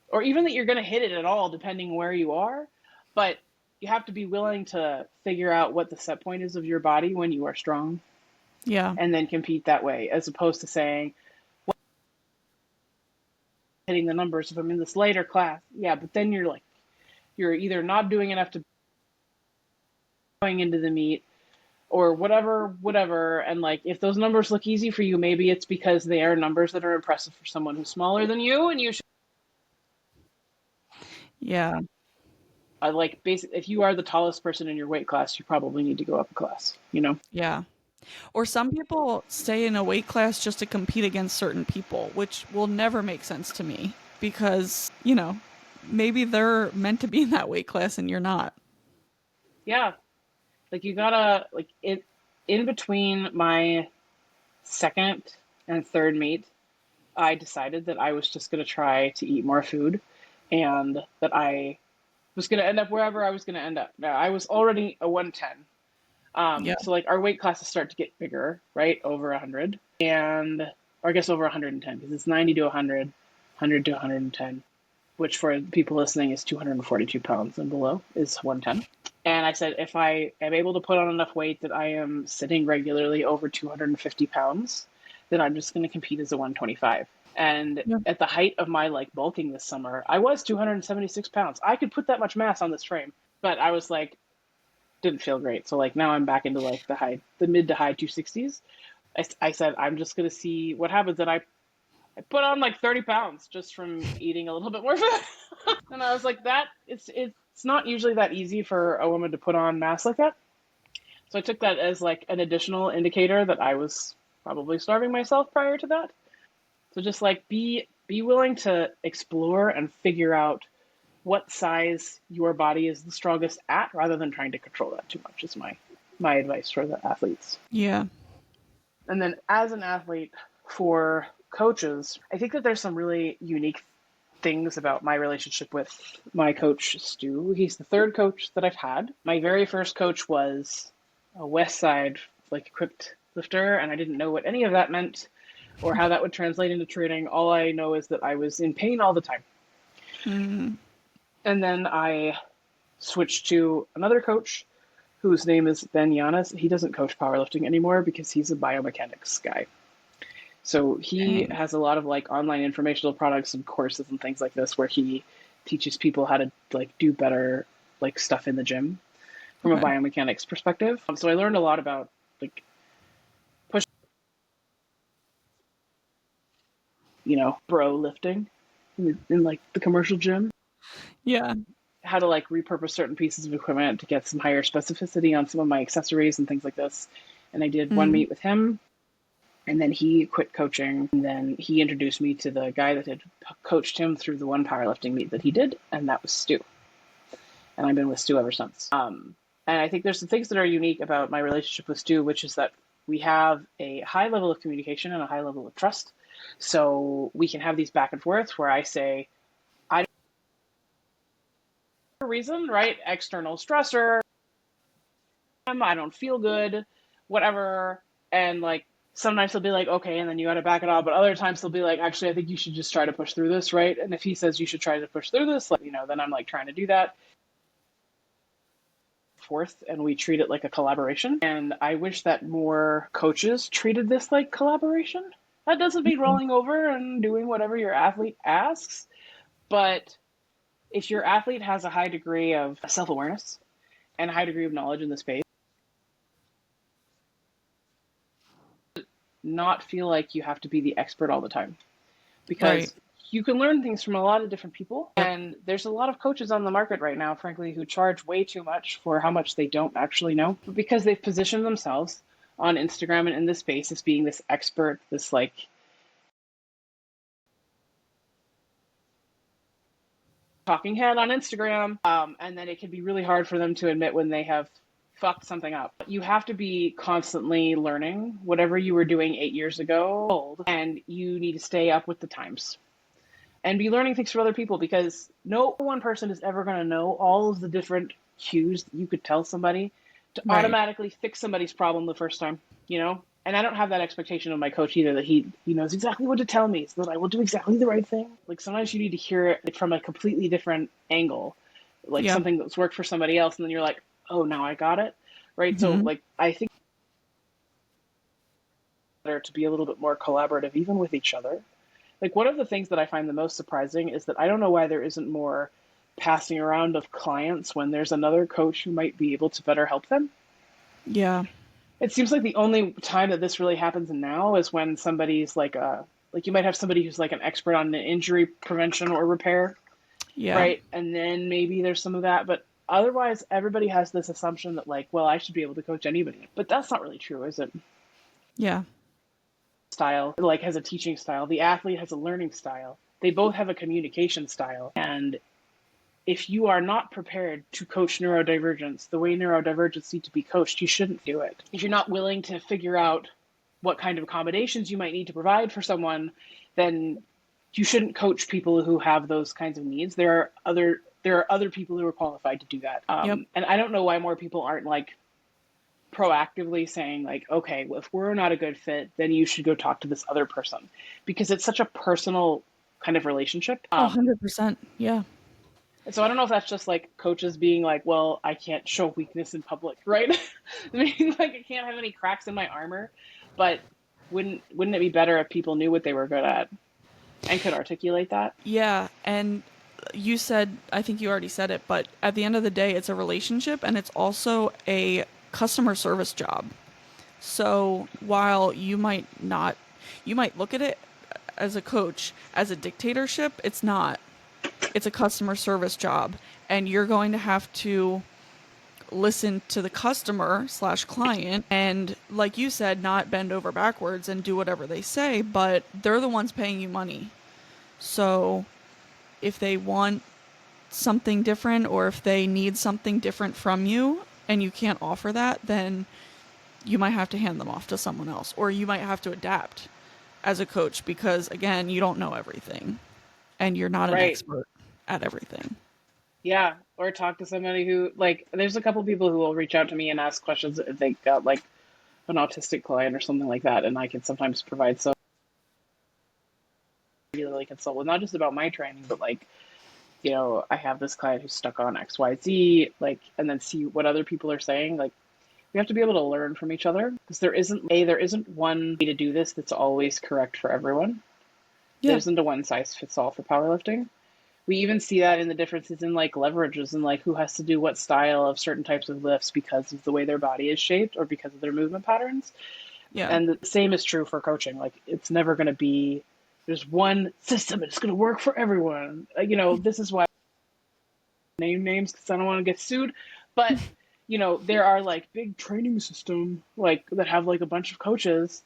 or even that you're going to hit it at all, depending where you are. But you have to be willing to figure out what the set point is of your body when you are strong Yeah. and then compete that way, as opposed to saying, well, hitting the numbers if I'm in this lighter class. Yeah, but then you're either not doing enough to going into the meet or whatever. And like, if those numbers look easy for you, maybe it's because they are numbers that are impressive for someone who's smaller than you. And you should, Yeah. like, basically, if you are the tallest person in your weight class, you probably need to go up a class, Yeah. Or some people stay in a weight class just to compete against certain people, which will never make sense to me because, maybe they're meant to be in that weight class and you're not. Yeah. Like, you gotta, like, it in between my second and third meet, I decided that I was just going to try to eat more food and that I was going to end up wherever I was going to end up. Now, I was already a 110. Yeah. So, like, our weight classes start to get bigger, right? Over 100. Or I guess over 110, because it's 90 to 100, 100 to 110, which for people listening is 242 pounds and below is 110. And I said, if I am able to put on enough weight that I am sitting regularly over 250 pounds, then I'm just going to compete as a 125. And Yeah. at the height of my like bulking this summer, I was 276 pounds. I could put that much mass on this frame, but I was like, didn't feel great. So like now I'm back into like the mid to high 260s. I said, I'm just going to see what happens. And I put on like 30 pounds just from eating a little bit more food. And I was like, it's not usually that easy for a woman to put on mass like that. So I took that as like an additional indicator that I was probably starving myself prior to that. So just like be willing to explore and figure out what size your body is the strongest at, rather than trying to control that too much. Is my advice for the athletes. Yeah. And then as an athlete, for coaches, I think that there's some really unique things about my relationship with my coach, Stu. He's the third coach that I've had. My very first coach was a West Side like equipped lifter, and I didn't know what any of that meant or how that would translate into training. All I know is that I was in pain all the time. Mm. And then I switched to another coach whose name is Ben Yanis. He doesn't coach powerlifting anymore because he's a biomechanics guy. So he Dang. has a lot of like online informational products and courses and things like this where he teaches people how to like do better like stuff in the gym from a Okay. biomechanics perspective. So I learned a lot about like push, bro lifting in like the commercial gym, Yeah. how to like repurpose certain pieces of equipment to get some higher specificity on some of my accessories and things like this. And I did one Mm. meet with him, and then he quit coaching, and then he introduced me to the guy that had coached him through the one powerlifting meet that he did, and that was Stu. And I've been with Stu ever since. And I think there's some things that are unique about my relationship with Stu, which is that we have a high level of communication and a high level of trust. So we can have these back and forth where I say, I don't know the reason, right? External stressor, I don't feel good, whatever. And like sometimes he'll be like, okay, and then you got to back it off. But other times he'll be like, actually, I think you should just try to push through this, right? And if he says you should try to push through this, like, then I'm like trying to do that. Forth, and we treat it like a collaboration. And I wish that more coaches treated this like collaboration. That doesn't mean rolling over and doing whatever your athlete asks, but if your athlete has a high degree of self-awareness and a high degree of knowledge in the space, not feel like you have to be the expert all the time, Right. because you can learn things from a lot of different people. Yep. And there's a lot of coaches on the market right now, frankly, who charge way too much for how much they don't actually know, because they've positioned themselves on Instagram and in this space as being this expert, this like talking head on Instagram. And then it can be really hard for them to admit when they have fucked something up. You have to be constantly learning whatever you were doing 8 years ago, and you need to stay up with the times and be learning things from other people, because no one person is ever going to know all of the different cues that you could tell somebody to Right. automatically fix somebody's problem the first time. And I don't have that expectation of my coach either, that he knows exactly what to tell me so that I will do exactly the right thing. Like sometimes you need to hear it from a completely different angle, like Yep. something that's worked for somebody else, and then you're like, oh, now I got it. Right. So Hmm. like I think it's better to be a little bit more collaborative, even with each other. Like one of the things that I find the most surprising is that I don't know why there isn't more passing around of clients when there's another coach who might be able to better help them. Yeah. It seems like the only time that this really happens now is when somebody's like you might have somebody who's like an expert on injury prevention or repair, Yeah. right? And then maybe there's some of that, but otherwise everybody has this assumption that like, well, I should be able to coach anybody. But that's not really true, is it? Yeah. Style like has a teaching style, the athlete has a learning style, they both have a communication style. And if you are not prepared to coach neurodivergence the way neurodivergence need to be coached, you shouldn't do it. If you're not willing to figure out what kind of accommodations you might need to provide for someone, then you shouldn't coach people who have those kinds of needs. There are other people who are qualified to do that. Yep. And I don't know why more people aren't like proactively saying like, okay, well, if we're not a good fit, then you should go talk to this other person, because it's such a personal kind of relationship. Oh, 100%. Yeah. And so I don't know if that's just like coaches being like, well, I can't show weakness in public, right? I mean, like I can't have any cracks in my armor, but wouldn't it be better if people knew what they were good at? and could articulate that. Yeah, and you said, I think you already said it, but at the end of the day, it's a relationship and it's also a customer service job. So while you might look at it as a coach as a dictatorship, it's not. It's a customer service job, and you're going to have to listen to the customer slash client and, like you said, not bend over backwards and do whatever they say, but they're the ones paying you money. So if they want something different or if they need something different from you and you can't offer that, then you might have to hand them off to someone else, or you might have to adapt as a coach because, again, you don't know everything and you're not an Right. expert at everything. Yeah. Or talk to somebody who, like, there's a couple people who will reach out to me and ask questions if they got like an autistic client or something like that. And I can sometimes provide some really consult with not just about my training, but like, I have this client who's stuck on XYZ, like, and then see what other people are saying. Like, we have to be able to learn from each other because there isn't one way to do this that's always correct for everyone. There Yeah. isn't a one size fits all for powerlifting. We even see that in the differences in like leverages and like who has to do what style of certain types of lifts because of the way their body is shaped or because of their movement patterns. Yeah. And the same is true for coaching. Like, it's never going to be there's one system and it's going to work for everyone. This is why I name names because I don't want to get sued. But there are like big training system like that have like a bunch of coaches,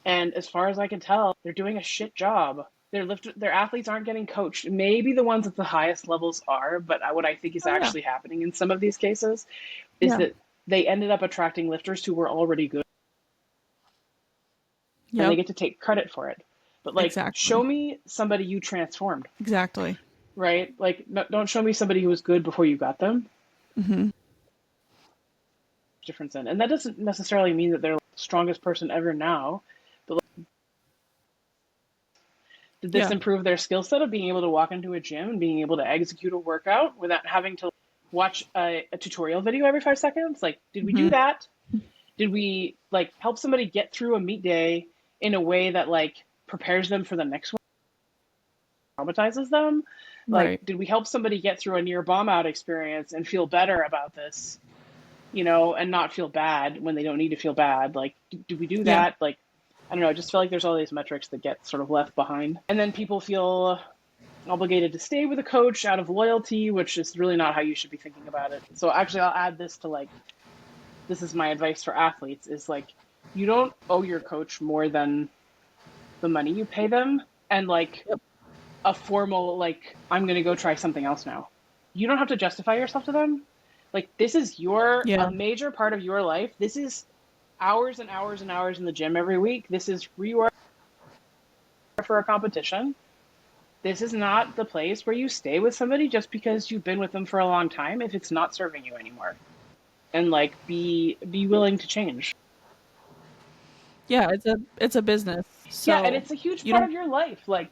and as far as I can tell, they're doing a shit job. Their athletes aren't getting coached. Maybe the ones at the highest levels are, but what I think is Oh, yeah. actually happening in some of these cases is Yeah. that they ended up attracting lifters who were already good, and they Yep. get to take credit for it. But like, show Exactly. me somebody you transformed, Exactly. right? Like, no, don't show me somebody who was good before you got them. Hmm. Difference in, and that doesn't necessarily mean that they're the strongest person ever now. But like, did this Yeah. improve their skill set of being able to walk into a gym and being able to execute a workout without having to watch a tutorial video every 5 seconds? Like, did we do Hmm. that? Did we like help somebody get through a meet day in a way that like prepares them for the next one, traumatizes them? Like, Right. did we help somebody get through a near bomb out experience and feel better about this, and not feel bad when they don't need to feel bad? Like, do we do Yeah. that? Like, I don't know. I just feel like there's all these metrics that get sort of left behind. And then people feel obligated to stay with a coach out of loyalty, which is really not how you should be thinking about it. So actually, I'll add this to like, this is my advice for athletes is like, you don't owe your coach more than the money you pay them and like Yep. a formal, like, I'm going to go try something else now. You don't have to justify yourself to them. Like, this is a Yeah. major part of your life. This is hours and hours and hours in the gym every week. This is where you are for a competition. This is not the place where you stay with somebody just because you've been with them for a long time if it's not serving you anymore. And like, be willing to change. Yeah. It's a business. Yeah, and So it's a huge you part don't. of your life. Like,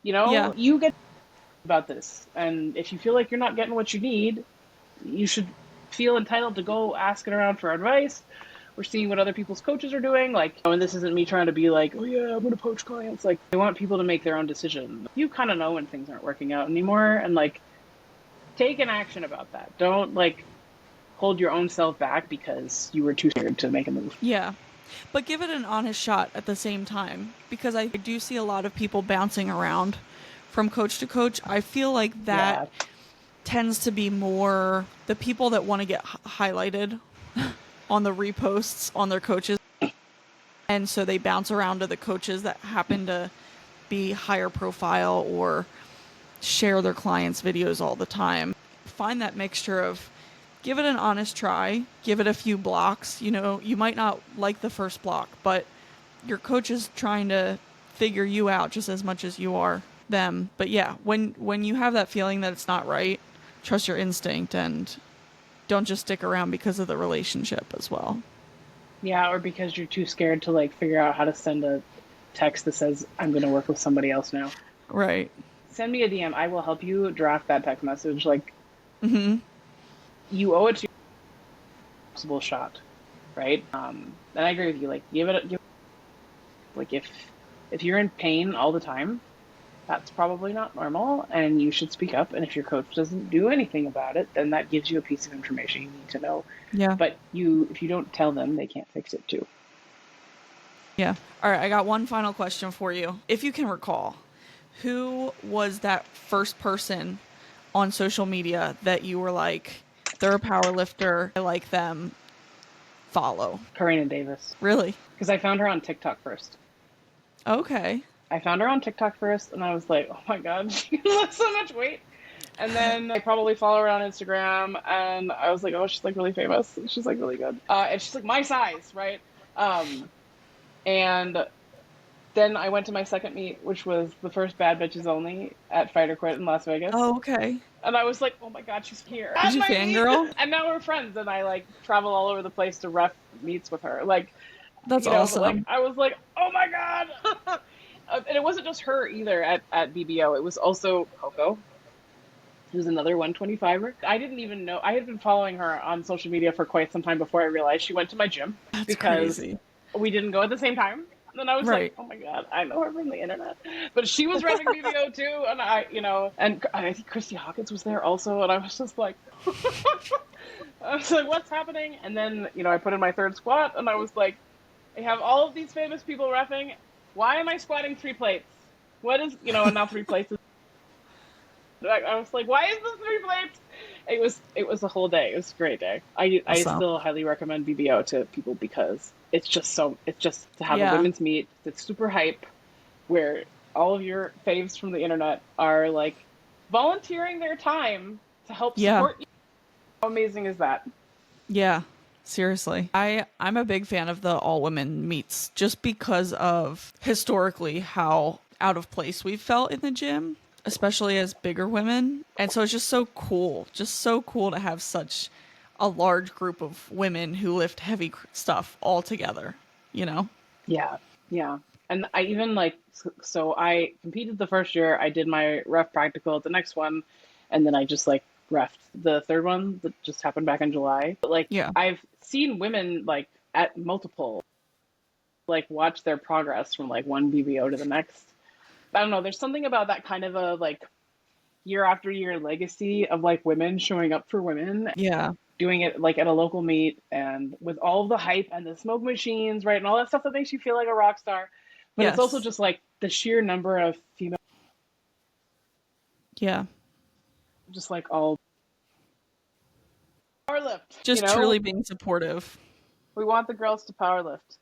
Yeah. you get about this. And if you feel like you're not getting what you need, you should feel entitled to go asking around for advice or seeing what other people's coaches are doing. Like, and this isn't me trying to be like, oh yeah, I'm going to poach clients. Like, I want people to make their own decision. You kind of know when things aren't working out anymore, and like, take an action about that. Don't like hold your own self back because you were too scared to make a move. Yeah. But give it an honest shot at the same time because I do see a lot of people bouncing around from coach to coach. I feel like that Yeah. tends to be more the people that want to get highlighted on the reposts on their coaches. And so they bounce around to the coaches that happen to be higher profile or share their clients' videos all the time. Find that mixture of give it an honest try, give it a few blocks. You might not like the first block, but your coach is trying to figure you out just as much as you are them. But yeah, when you have that feeling that it's not right, trust your instinct and don't just stick around because of the relationship as well. Yeah, or because you're too scared to like figure out how to send a text that says, I'm going to work with somebody else now. Right. Send me a DM. I will help you draft that text message. Like, Mm-hmm. you owe it to your possible shot, right? And I agree with you. Like, give it like, if you're in pain all the time, that's probably not normal and you should speak up. And if your coach doesn't do anything about it, then that gives you a piece of information you need to know. Yeah. But if you don't tell them, they can't fix it too. Yeah. All right. I got one final question for you. If you can recall, who was that first person on social media that you were like, they're a power lifter, I like them, follow? Karina Davis. Really? Because I found her on TikTok first. Okay. I found her on TikTok first, and I was like, oh my God, she lost so much weight. And then I probably follow her on Instagram, and I was like, oh, she's like really famous. She's like really good. And she's like my size, right? And then I went to my second meet, which was the first Bad Bitches Only at Fight or Quit in Las Vegas. Oh, okay. And I was like, oh my God, she's here. Did you fangirl? And now we're friends, and I like travel all over the place to ref meets with her. Like, That's But, like, awesome. I was like, oh my God. And it wasn't just her either at BBO. It was also Coco, who's another 125er. I didn't even know. I had been following her on social media for quite some time before I realized she went to my gym. That's because crazy. we didn't go at the same time. And I was Right. like, oh my God, I know her from the internet. But she was revving BBO too. And and I think Christy Hawkins was there also. And I was just like, I was like, what's happening? And then, I put in my third squat and I was like, I have all of these famous people reffing. Why am I squatting 3 plates? What is, and now 3 plates. I was like, why is this 3 plates? It was a whole day. It was a great day. I still highly recommend BBO to people because it's just to have a women's meet that's super hype, where all of your faves from the internet are like volunteering their time to help support you. How amazing is that? Yeah. Seriously. I'm a big fan of the all women meets just because of historically how out of place we've felt in the gym, especially as bigger women. And so it's just so cool to have such a large group of women who lift heavy stuff all together, Yeah. Yeah. And I even so I competed the first year. I did my ref practical at the next one. And then I just refed the third one that just happened back in July. But I've seen women at multiple, watch their progress from one BBO to the next. I don't know. There's something about that kind of a year after year legacy of women showing up for women. Yeah. Doing it at a local meet and with all of the hype and the smoke machines, right? And all that stuff that makes you feel like a rock star. But it's also just the sheer number of female. Yeah. Just all power lift. Just truly being supportive. We want the girls to power lift.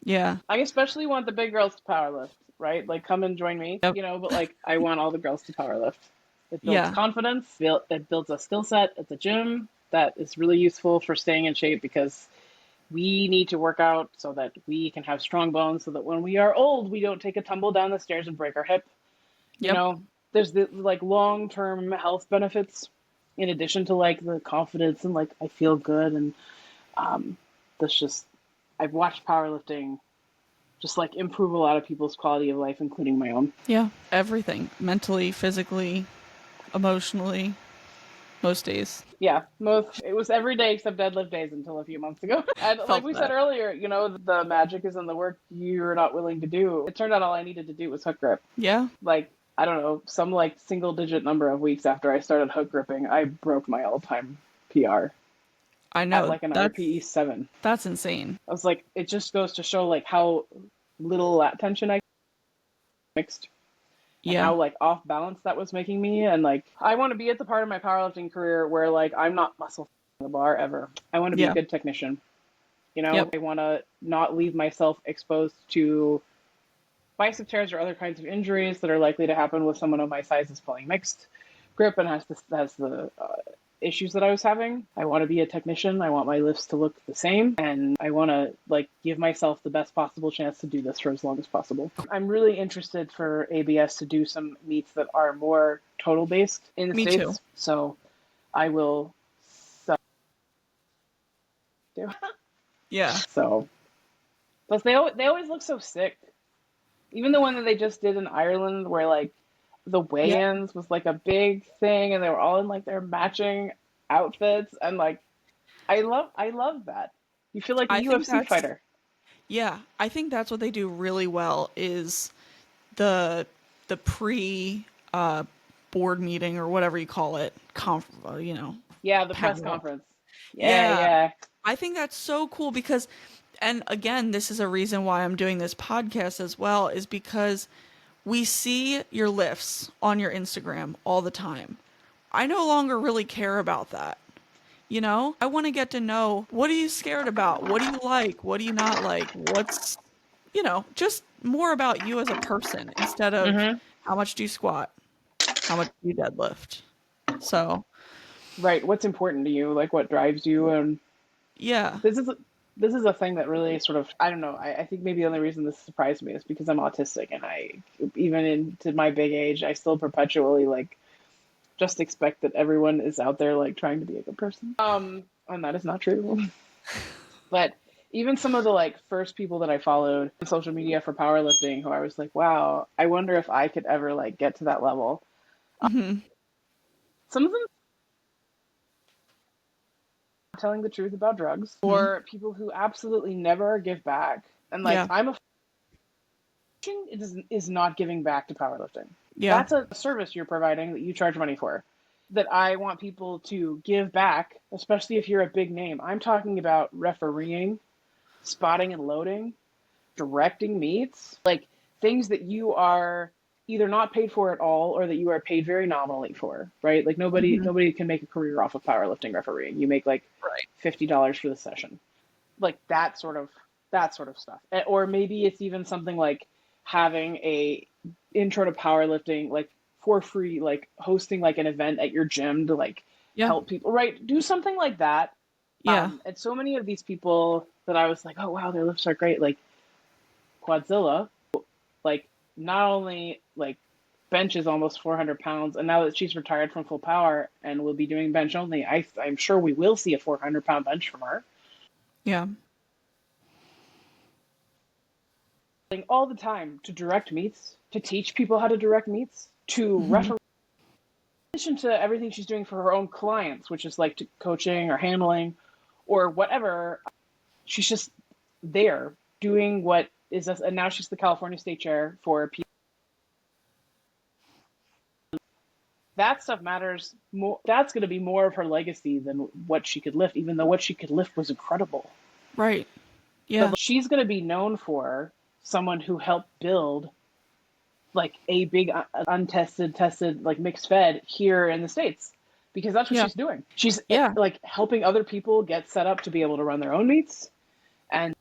Yeah. I especially want the big girls to power lift, right? Come and join me, but I want all the girls to power lift. It builds confidence. It builds a skill set at the gym that is really useful for staying in shape because we need to work out so that we can have strong bones so that when we are old, we don't take a tumble down the stairs and break our hip. There's the long-term health benefits in addition to the confidence and I feel good. And that's just, I've watched powerlifting just improve a lot of people's quality of life, including my own. Yeah. Everything. Mentally, physically, emotionally, most days. Yeah. It was every day except deadlift days until a few months ago. And like we said earlier, the magic is in the work you're not willing to do. It turned out all I needed to do was hook grip. Yeah. I don't know, some single digit number of weeks after I started hook gripping, I broke my all-time PR. I know. At an RPE 7. That's insane. I was it just goes to show how little lat tension I mixed. And how off balance that was making me. And I want to be at the part of my powerlifting career where I'm not muscle the bar ever. I want to be a good technician. I want to not leave myself exposed to bicep tears or other kinds of injuries that are likely to happen with someone of my size is pulling mixed grip and has the issues that I was having. I want to be a technician. I want my lifts to look the same, and I want to give myself the best possible chance to do this for as long as possible. I'm really interested for ABS to do some meets that are more total based in the States. Me too. So I will do. Yeah. So plus they always look so sick. Even the one that they just did in Ireland where the weigh-ins was a big thing and they were all in their matching outfits and I love that. You feel like a UFC fighter. Yeah, I think that's what they do really well is the the pre board meeting or whatever you call it, Yeah, the press panel. conference. Yeah, Yeah. yeah. I think that's so cool because, and again, this is a reason why I'm doing this podcast as well, is because we see your lifts on your Instagram all the time. I no longer really care about that. You know, I want to get to know, what are you scared about? What do you like? What do you not like? What's, just more about you as a person instead of Mm-hmm. how much do you squat? How much do you deadlift? So, Right. What's important to you? Like what drives you? And yeah. this is this is a thing that really sort of, I don't know. I think maybe the only reason this surprised me is because I'm autistic, and I, even into my big age, I still perpetually like just expect that everyone is out there like trying to be a good person. And that is not true. But even some of the like first people that I followed on social media for powerlifting, who I was like, wow, I wonder if I could ever like get to that level. Hmm. Some of them telling the truth about drugs, Hmm. or people who absolutely never give back. And like Yeah. I'm a is not giving back to powerlifting. Yeah. That's a service you're providing that you charge money for. That I want people to give back, especially if you're a big name. I'm talking about refereeing, spotting and loading, directing meets, like things that you are either not paid for at all or that you are paid very nominally for, right? Like Hmm. nobody can make a career off of powerlifting refereeing. You make like Right. $50 for the session. Like that sort of stuff. Or maybe it's even something like having a intro to powerlifting like for free, like hosting like an event at your gym to like Yeah. help people, right? Do something like that. Yeah. And so many of these people that I was like, oh wow, their lifts are great, like Quadzilla, like not only like benches almost 400 pounds, and now that she's retired from full power and will be doing bench only, I'm sure we will see a 400-pound bench from her. Yeah. All the time to direct meets, to teach people how to direct meets, to Hmm. referee, in addition to everything she's doing for her own clients, which is like coaching or handling or whatever. She's just there doing what is, and now she's the California State Chair for people. That stuff matters more. That's going to be more of her legacy than what she could lift, even though what she could lift was incredible. Right. But Yeah. she's going to be known for someone who helped build like a big untested, tested, like mixed fed here in the States, because that's what Yeah. she's doing. She's Yeah. like helping other people get set up to be able to run their own meets. And,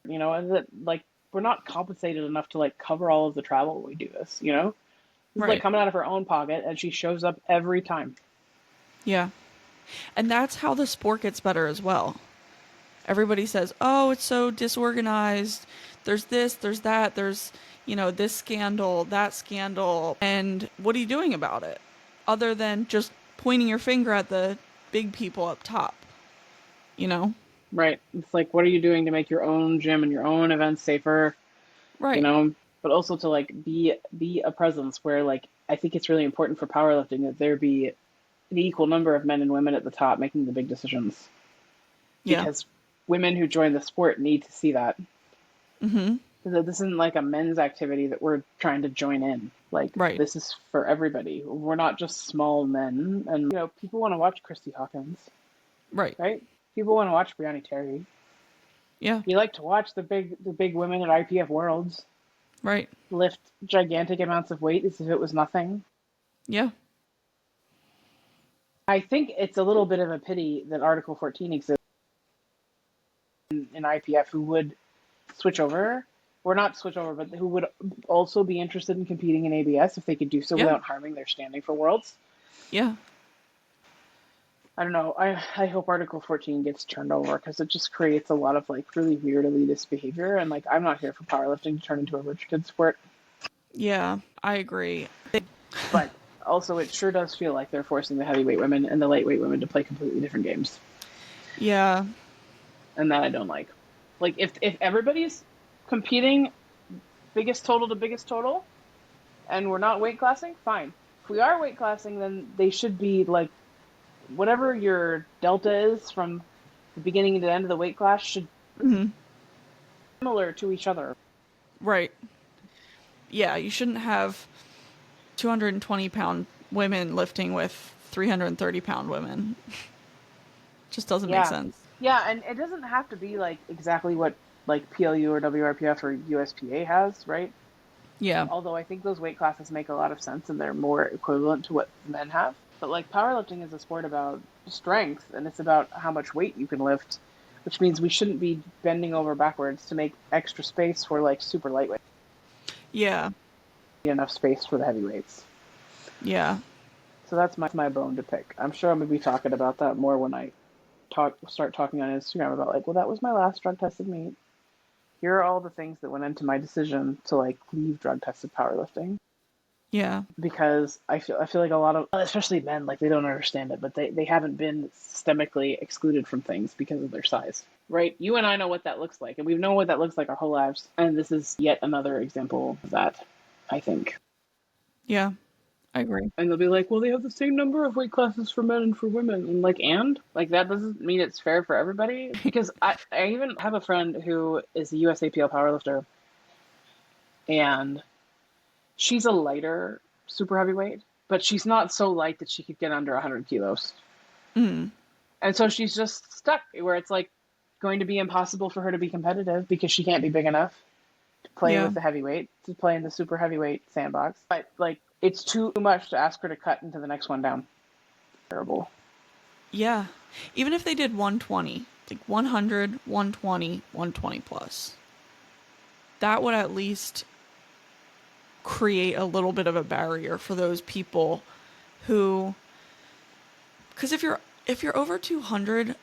and that like, we're not compensated enough to like cover all of the travel when we do this. This is like Right. coming out of her own pocket, and she shows up every time. Yeah. And that's how the sport gets better as well. Everybody says, oh, it's so disorganized. There's this, there's that, there's, this scandal, that scandal. And what are you doing about it? Other than just pointing your finger at the big people up top, you know? Right. It's like, what are you doing to make your own gym and your own events safer, you Right. know? But also to like be a presence where like I think it's really important for powerlifting that there be an equal number of men and women at the top making the big decisions, Yeah. because women who join the sport need to see that. Mm-hmm. Because this isn't like a men's activity that we're trying to join in. Like Right. this is for everybody. We're not just small men, and people want to watch Christy Hawkins, Right. right? People want to watch Brianna Terry. Yeah. You like to watch the big women at IPF Worlds Right. lift gigantic amounts of weight as if it was nothing. Yeah. I think it's a little bit of a pity that Article 14 exists in IPF who would switch over, or not switch over, but who would also be interested in competing in ABS if they could do so Yeah. without harming their standing for Worlds. Yeah. I don't know. I hope Article 14 gets turned over, because it just creates a lot of like really weird elitist behavior, and like I'm not here for powerlifting to turn into a rich kid sport. Yeah. I agree. But also, it sure does feel like they're forcing the heavyweight women and the lightweight women to play completely different games, Yeah. and that I don't like. Like if everybody's competing biggest total to biggest total, and we're not weight classing, fine. If we are weight classing, then they should be like whatever your delta is from the beginning to the end of the weight class should be Mm-hmm. similar to each other. Right. yeah, you shouldn't have 220-pound women lifting with 330-pound women. Just doesn't make Yeah. sense. Yeah, and it doesn't have to be like exactly what like PLU or WRPF or USPA has, right? Yeah. Although I think those weight classes make a lot of sense and they're more equivalent to what men have. But like powerlifting is a sport about strength and it's about how much weight you can lift, which means we shouldn't be bending over backwards to make extra space for like super lightweight. Yeah. Enough space for the heavyweights. Yeah. So that's my bone to pick. I'm sure I'm gonna be talking about that more when I start talking on Instagram about like, well, that was my last drug tested meet. Here are all the things that went into my decision to like leave drug tested powerlifting. Yeah. Because I feel like a lot of, especially men, like they don't understand it, but they haven't been systemically excluded from things because of their size, right? You and I know what that looks like, and we've known what that looks like our whole lives, and this is yet another example of that, I think. Yeah. I agree. And they'll be like, well, they have the same number of weight classes for men and for women, and like that doesn't mean it's fair for everybody. Because I even have a friend who is a USAPL powerlifter, and she's a lighter super heavyweight, but she's not so light that she could get under 100 kilos. Mm. And so she's just stuck where it's like going to be impossible for her to be competitive because she can't be big enough to play Yeah. with the heavyweight, to play in the super heavyweight sandbox. But like, it's too much to ask her to cut into the next one down. Terrible. Yeah. Even if they did 120, like 100, 120, 120 plus, that would at least create a little bit of a barrier for those people who, because if you're over 200,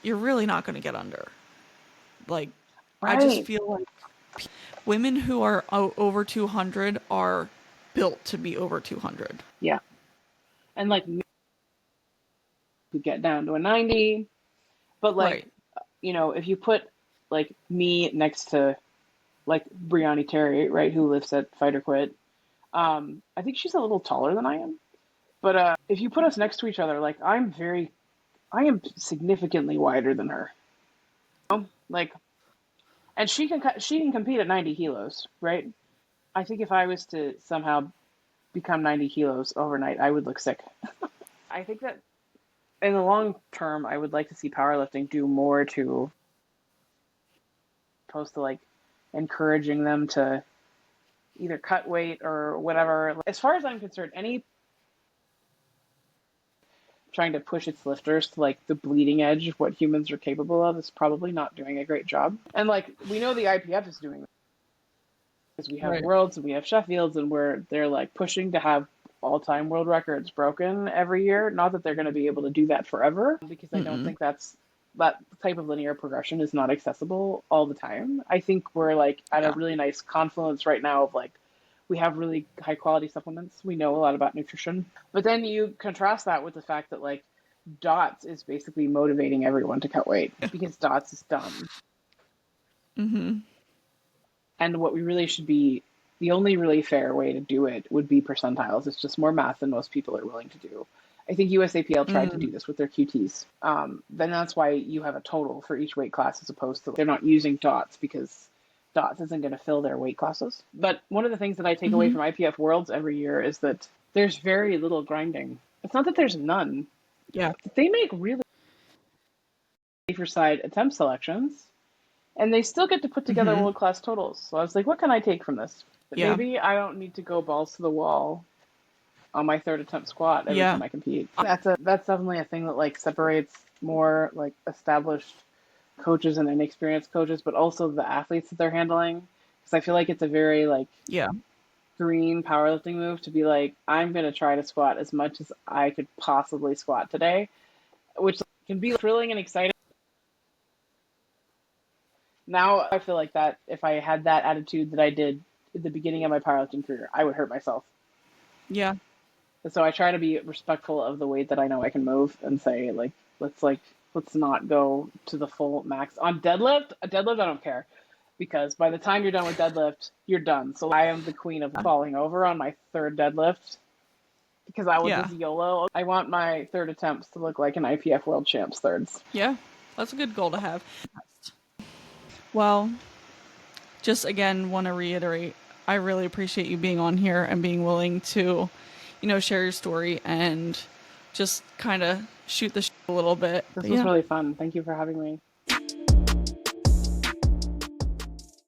you're really not going to get under. Like, I just Right. feel like women who are over 200 are built to be over 200. Yeah. And like, we get down to a 90, but like, Right. if you put like me next to like Brianni Terry, right, who lives at Fight or Quit, I think she's a little taller than I am. But if you put us next to each other, like I am significantly wider than her. Like, and she can compete at 90 kilos, right? I think if I was to somehow become 90 kilos overnight, I would look sick. I think that in the long term, I would like to see powerlifting do more to, opposed to like encouraging them to either cut weight or whatever. As far as I'm concerned, any trying to push its lifters to like the bleeding edge of what humans are capable of is probably not doing a great job. And like we know the IPF is doing that because we have Right. worlds and we have Sheffields and where they're like pushing to have all-time world records broken every year. Not that they're going to be able to do that forever because I don't Mm-mm. think that type of linear progression is not accessible all the time. I think we're like at a Yeah. really nice confluence right now of like we have really high quality supplements. We know a lot about nutrition. But then you contrast that with the fact that like Dots is basically motivating everyone to cut weight because Dots is dumb. Mm-hmm. And what we really should be, the only really fair way to do it would be percentiles. It's just more math than most people are willing to do. I think USAPL tried to do this with their QTs. Then that's why you have a total for each weight class as opposed to they're not using dots because dots isn't going to fill their weight classes. But one of the things that I take away Mm-hmm. from IPF Worlds every year is that there's very little grinding. It's not that there's none. Yeah. They make really safer side attempt selections and they still get to put together Mm-hmm. world class totals. So I was like, what can I take from this? That Yeah. maybe I don't need to go balls to the wall on my third attempt squat every Yeah. time I compete. That's definitely a thing that like separates more like established coaches and inexperienced coaches, but also the athletes that they're handling. Because I feel like it's a very like Yeah. green powerlifting move to be like, I'm gonna try to squat as much as I could possibly squat today, which can be thrilling and exciting. Now I feel like that if I had that attitude that I did at the beginning of my powerlifting career, I would hurt myself. Yeah. And so I try to be respectful of the weight that I know I can move and say let's not go to the full max on deadlift. A deadlift I don't care because by the time you're done with deadlift, you're done. So I am the queen of falling over on my third deadlift because I will Yeah. just YOLO. I want my third attempts to look like an IPF World Champs thirds. Yeah. That's a good goal to have. Well, just again want to reiterate I really appreciate you being on here and being willing to, share your story and just kind of shoot the shit a little bit. This But was yeah, really fun. Thank you for having me.